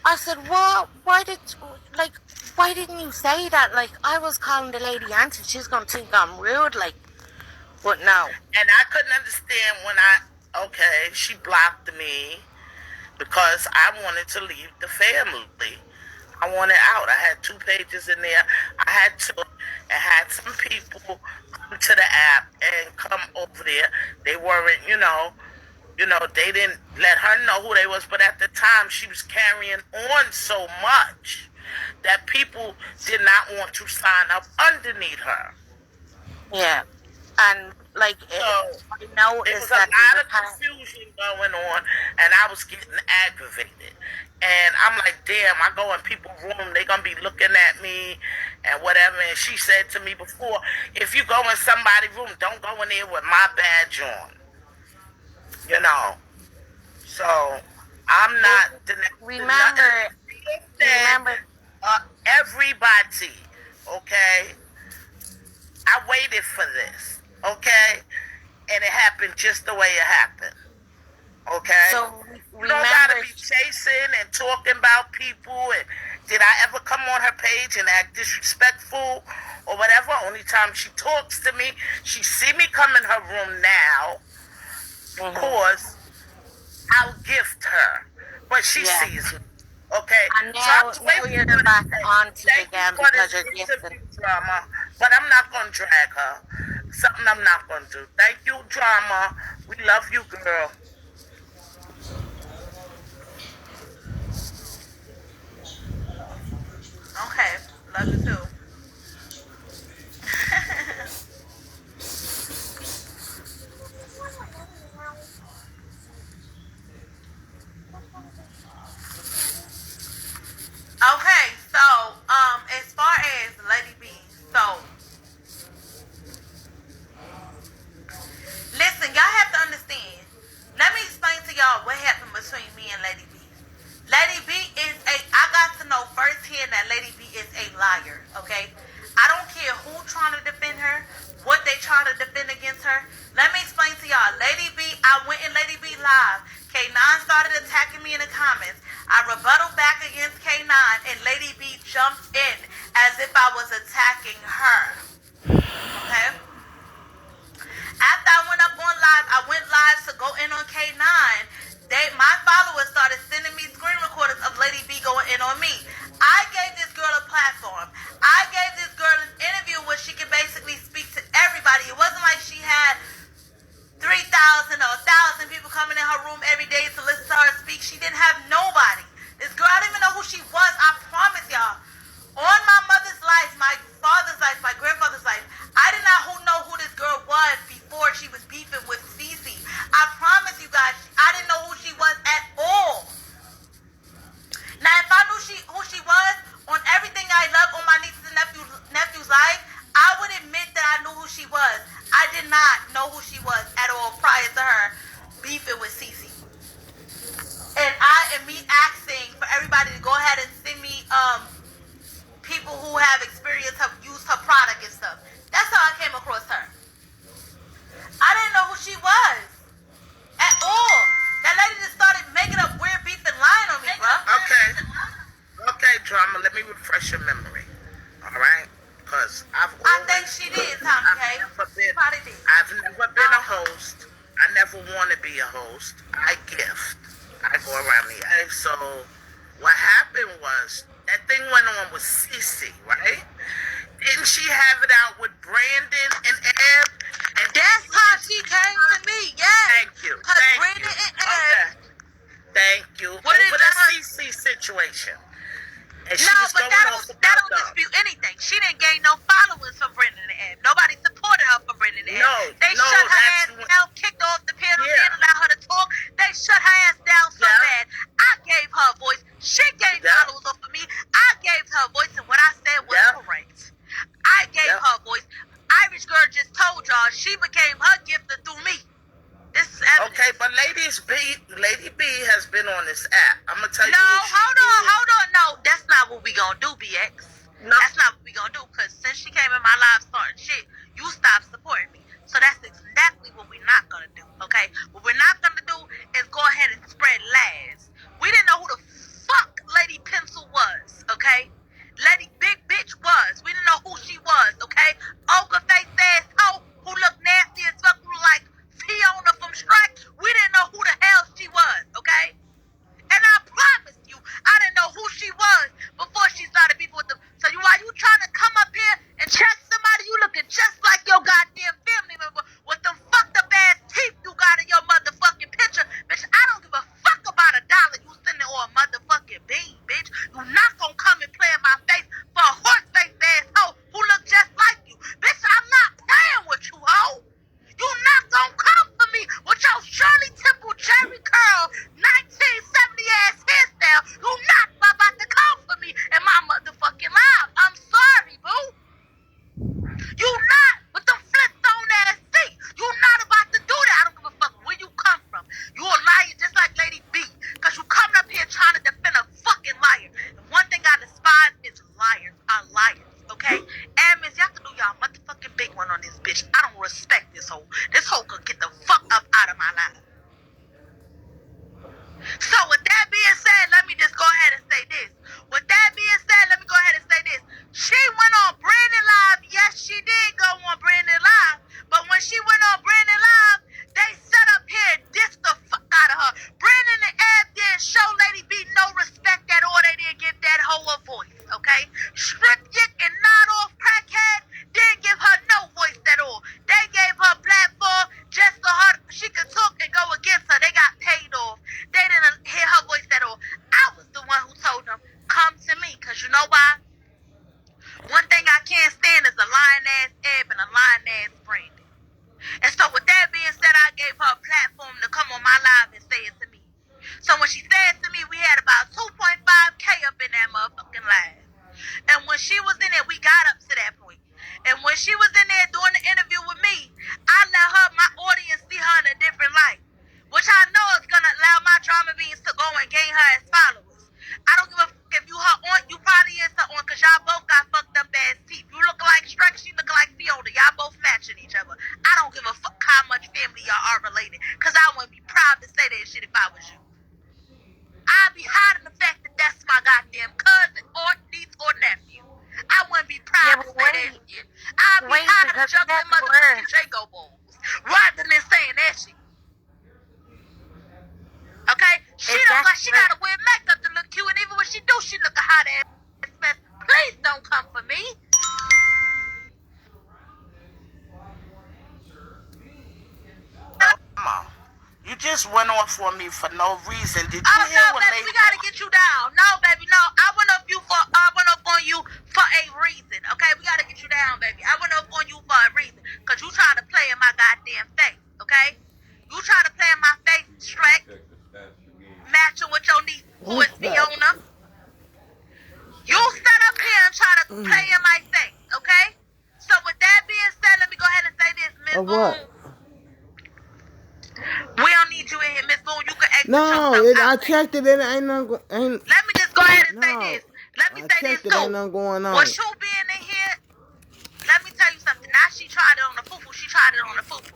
I said, well, why didn't you say that? Like, I was calling the lady auntie, she's gonna think I'm rude, like, but no. And I couldn't understand when she blocked me because I wanted to leave the family. I wanted out. I had 2 pages in there. I had some people come to the app and come over there. They weren't, they didn't let her know who they was, but at the time she was carrying on so much that people did not want to sign up underneath her. Yeah. And, like, So I know there is was that a lot of confusion going on, and I was getting aggravated. And I'm like, damn, I go in people's room, they gonna be looking at me and whatever. And she said to me before, if you go in somebody's room, don't go in there with my badge on. So I'm not. remember, Everybody, okay? I waited for this, okay? And it happened just the way it happened, okay? so You don't gotta remember, be chasing and talking about people. And did I ever come on her page and act disrespectful or whatever? Only time she talks to me, she see me come in her room now. Of course, I'll gift her, but she sees me. Okay, and now you're back auntie again because you're gifted. Drama, but I'm not gonna drag her. Something I'm not gonna do. Thank you, Drama. We love you, girl. Okay, love you too. Okay, so as far as Lady B, so listen, y'all have to understand. Let me explain to y'all what happened between me and Lady B. Lady B I got to know firsthand that Lady B is a liar, okay? I don't care who trying to defend her, what they trying to defend against her. Let me explain to y'all. Lady B, I went in Lady B live. K9 started attacking me in the comments. I rebutted back against K9 and Lady B jumped in as if I was attacking her. Okay? After I went up on live, I went live to go in on K9. My followers started sending me screen recordings of Lady B going in on me. I gave this girl a platform. I gave this girl an interview where she could basically speak to everybody. It wasn't like she had 3,000 or 1,000 people coming in her room every day to listen to her speak. She didn't have nobody. This girl, I didn't even know who she was. I promise y'all. On my mother's life, my father's life, my grandfather's life, I did not know who this girl was before she was beefing with Cece. I promise you guys, I didn't know who she was at all. Now, if I knew who she was on everything I love on my nieces and nephew's life, I would admit that I knew who she was. I did not know who she was at all prior to her beefing with Cece. And me asking for everybody to go ahead and send me people who have experience have used her product and stuff. That's how I came across her. I didn't me refresh your memory. All right? Because I've I always... think she did, Tommy K. Probably did. I've never been a host. I never want to be a host. I gift. I go around the edge. So what happened was that thing went on with Cece, right? Didn't she have it out with Brandon and Eb? And That's how she came to me, yes. Thank you. Because Thank Brandon you. and Ed. Okay. Thank you. What is Over the that? Cece situation. And she No, was but going that off don't about them. dispute anything. She didn't gain no followers from Brendan and Ed. Nobody supported her from Brendan and Ed. No, They no, shut her that's ass what- down, kicked her off the panel, Yeah. didn't allow her to talk. They shut her ass down so Yeah. bad. I gave her a voice. She gained Yeah. followers off of me. I gave her a voice, and what I said was Yeah. correct. I gave Yeah. her a voice. Irish Girl just told y'all she became her gifter through me. This is evidence. Okay, but Lady B has been on this app. I'm gonna tell you No, what she hold on. No, that's not what we gonna do, BX. No. That's not what we gonna do, because since she came in my live starting shit, you stopped supporting me. So that's exactly what we're not gonna do, okay? What we're not gonna do is go ahead and spread lies. We didn't know who the fuck Lady Pencil was, okay? Lady Big Bitch was. We didn't know who she was, okay? Ogre face ass hoe who looked nasty as fuck, who looked like Fiona from Strike. We didn't know who the hell she was, okay? And I promise you, I didn't know who she was before she started people with them. So while you trying to come up here and check somebody, you looking just like your goddamn family member with them fucked up ass teeth you got in your motherfucking picture. Bitch, I don't give a fuck about $1 you sending or a motherfucking bean, bitch. You not gonna come and play in my face for a horse-faced ass hoe who look just like you. Bitch, I'm not playing with you, hoe. You not gonna come for me with your Shirley Temple Jerry curl 1970 ass hairstyle. You not about to come for me in my motherfucking life. I'm sorry, boo. You not with them Flintstone ass feet. You not about to do that. I don't give a fuck where you come from. You a liar just like Lady B. Cause you coming up here trying to defend a fucking liar. And one thing I despise is liars. Are liars. Okay? Admins, y'all can do y'all motherfucking big one on this bitch. I don't respect this hoe. This hoe could get the fuck up out of my life. So with that being said, let me just go ahead and say this. With that being said, let me go ahead and say this. She went on Brandon Live. Yes, she did go on Brandon Live. But when she went on Brandon Live, they set up here and dissed the fuck out of her. Brandon and Eb didn't show Lady B no respect at all. They didn't give that hoe a voice, okay? Strip Yick and Nod Off Crackhead didn't give her no voice at all. They gave her a platform just so she could talk and go against her. They got paid off. They didn't hear her voice at all. I was the one who told them, come to me, because you know why? One thing I can't stand is a lying ass Eb and a lying ass Brandon. And so with that being said, I gave her a platform to come on my live and say it to me. So when she said it to me, we had about 2.5K up in that motherfucking live. And when she was in there, we got up to that point. And when she was in there doing the interview with me, I let my audience see her in a different light. Which I know is going to allow my drama beans to go and gain her as followers. I don't give a fuck if you her aunt, you probably is her aunt, because y'all both got fucked up ass teeth. You look like Strike, she look like Fiona. Y'all both matching each other. I don't give a fuck how much family y'all are related, because I wouldn't be proud to say that shit if I was you. I'd be hiding the fact that that's my goddamn cousin or niece or nephew. I wouldn't be proud to say that shit. I'd be hiding the juggling motherfucking Jago balls rather than saying that shit. Okay? She don't like, she gotta wear makeup to look cute, and even when she do, she look a hot ass mess. Please don't come for me. You just went off on me for no reason. Did you Oh hear no, what baby, Lady... we gotta get you down. No, baby, no. I went up on you for a reason. Okay, we gotta get you down, baby. I went up on you for a reason, cause you try to play in my goddamn face. Okay, you try to play in my face, Shrek, matching with your niece, who is Fiona. You set up here and try to play in my face. Okay. So with that being said, let me go ahead and say this, Miss Boone. We don't need you in here, Miss Boone. You can exit No, yourself I out checked it. It ain't nothing. Ain't. Let me just go ahead and say No, this. Let me I say checked this it. too. Ain't nothing going on. With you being in here, let me tell you something. Now she tried it on the foo-foo. She tried it on the foo-foo.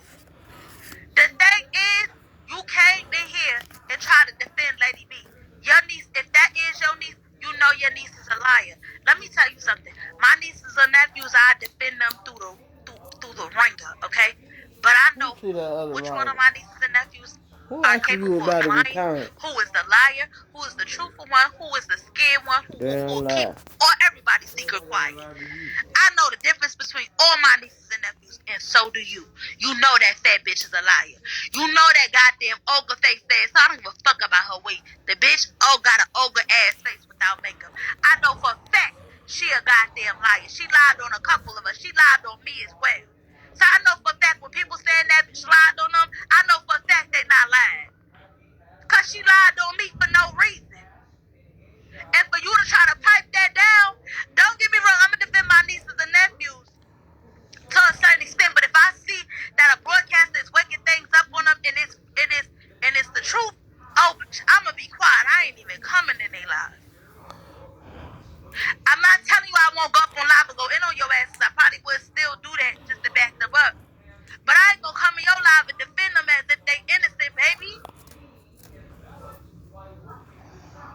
The thing is, you came in here and tried to defend Lady B. Your niece, if that is your niece, you know your niece is a liar. let me tell you something. My nieces and nephews, I defend them through the ringer, okay? But I know See that other which one rider. of my nieces and nephews Who are asked you capable of about to lying, return? who is the liar, who is the truthful one, who is the scared one, who Damn will lie. keep or everybody's secret quiet. I know the difference between all my nieces and nephews, and so do you. You know that fat bitch is a liar. You know that goddamn ogre face ass. I don't give a fuck about her weight. The bitch got an ogre ass face without makeup. I know for a fact she a goddamn liar. She lied on a couple of us. She lied on me as well. So I know for a fact when people saying that bitch lied on them, I know for a fact they not lying. Cause she lied on me for no reason. And for you to try to pipe that down, don't get me wrong, I'm gonna defend my nieces and nephews to a certain extent. But if I see that a broadcaster is waking things up on them and it's the truth, oh, I'm gonna be quiet. I ain't even coming in their lives. I'm not telling you I won't go up on live and go in on your asses. I probably would still do that just to back them up. But I ain't gonna come in your live and defend them as if they innocent, baby.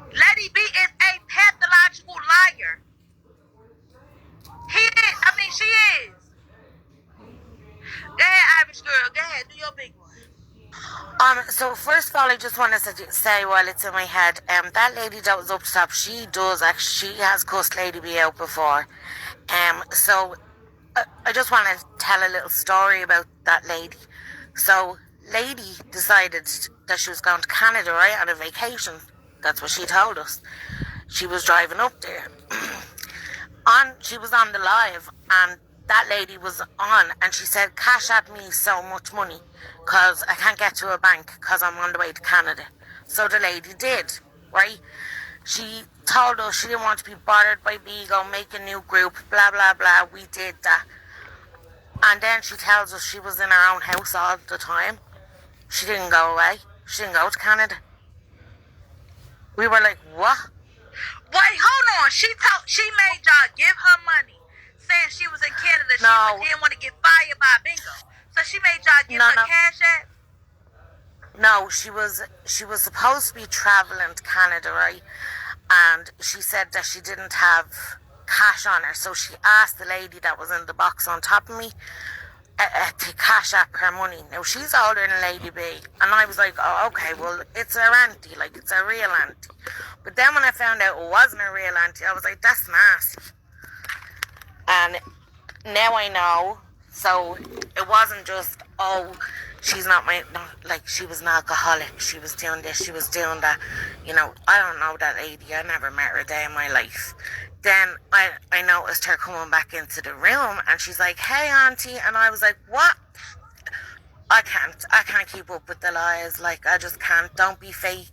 Lady B is a pathological liar. He is. I mean, she is. Go ahead, Irish girl. Go ahead. Do your big one. So first of all, I just wanted to say while it's in my head, that lady that was up top, she has cussed Lady B out before. So I just want to tell a little story about that lady. So lady decided that she was going to Canada, right, on a vacation. That's what she told us. She was driving up there. She was on the live, and that lady was on, and she said, cash at me so much money because I can't get to a bank because I'm on the way to Canada. So the lady did, right? She told us she didn't want to be bothered by Bigo, make a new group, blah, blah, blah. We did that. And then she tells us she was in her own house all the time. She didn't go away. She didn't go to Canada. We were like, what? Wait, hold on. She made y'all give her money, saying she was in Canada. No. She didn't want to get fired by Bingo, so she made y'all give her cash app. No, she was supposed to be traveling to Canada, right? And she said that she didn't have cash on her, so she asked the lady that was in the box on top of me to cash app her money. Now she's older than Lady B, and I was like, oh, okay, well, it's her auntie, like it's a real auntie. But then when I found out it wasn't a real auntie, I was like, that's nasty. And now I know. So it wasn't just, oh, she's not like she was an alcoholic, she was doing this, she was doing that. You know, I don't know that lady. I never met her a day in my life. Then I noticed her coming back into the room, and she's like, hey, auntie. And I was like, what? I can't keep up with the lies. Like, I just can't. Don't be fake.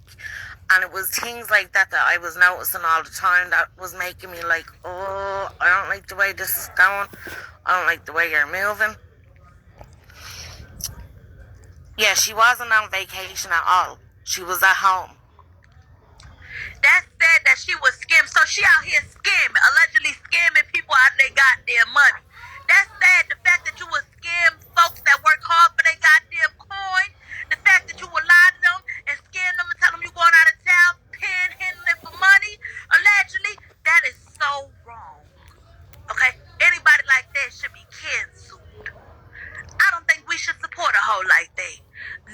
And it was things like that I was noticing all the time that was making me like, oh, I don't like the way this is going. I don't like the way you're moving. Yeah, she wasn't on vacation at all. She was at home. That said that she was scammed. So she out here scamming, allegedly scamming people out of their goddamn money. That's sad. The fact that you would scam folks that work hard for their goddamn coin. The fact that you would lie to them and scam them and tell them you going out of town, panhandling for money, allegedly, that is so wrong. Okay? Anybody like that should be canceled. I don't think we should support a hoe like that.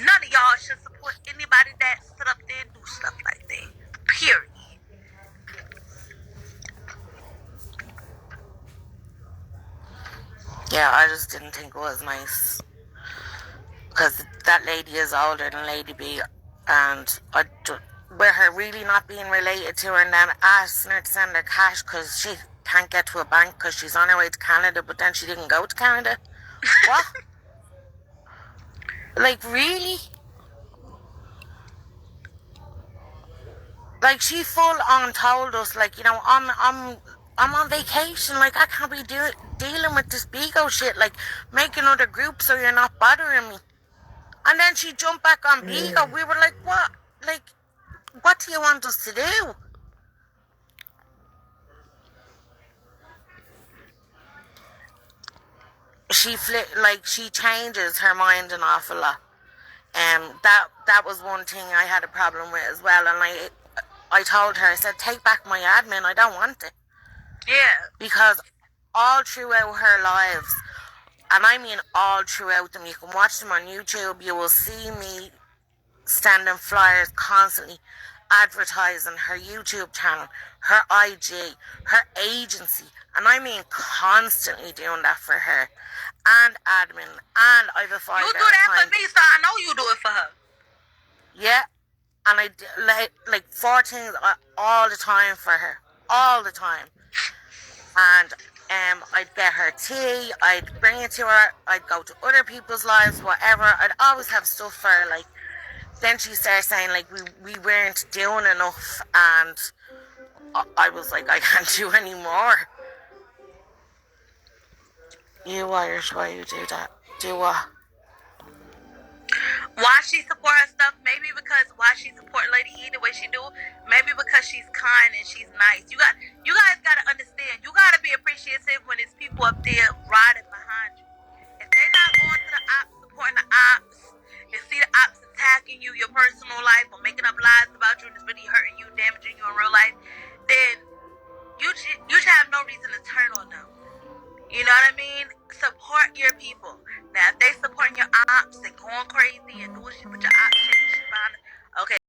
None of y'all should support anybody that sit up there and do stuff like that. Period. Yeah, I just didn't think it was nice. Because that lady is older than Lady B. And with her really not being related to her, and then asking her to send her cash because she can't get to a bank because she's on her way to Canada, but then she didn't go to Canada. What? Like, really? Like, she full on told us, like, you know, I'm on vacation. Like, I can't be dealing with this Bigo shit. Like, make another group so you're not bothering me. And then she jumped back on Bigo. We were like, what? Like, what do you want us to do? She changes her mind an awful lot. That was one thing I had a problem with as well. And I told her, I said, take back my admin. I don't want it. Yeah. Because all throughout her lives, and I mean all throughout them, you can watch them on YouTube, you will see me standing flyers constantly advertising her YouTube channel, her IG, her agency, and I mean constantly doing that for her, and admin, and I've a You do that for me, so I know you do it for her. Yeah, and I like 4 things all the time for her, all the time, and I'd get her tea, I'd bring it to her, I'd go to other people's lives, whatever. I'd always have stuff for her. Like, then she started saying like we weren't doing enough, and I was like, I can't do any more. You Irish, why you do that? Do what? Why she support her stuff? Maybe because why she support Lady E the way she do. Maybe because she's kind and she's nice. You guys gotta understand. You gotta be appreciative when it's people up there riding behind you. If they not going to the ops, supporting the ops, and see the ops attacking you, your personal life, or making up lies about you, and it's really hurting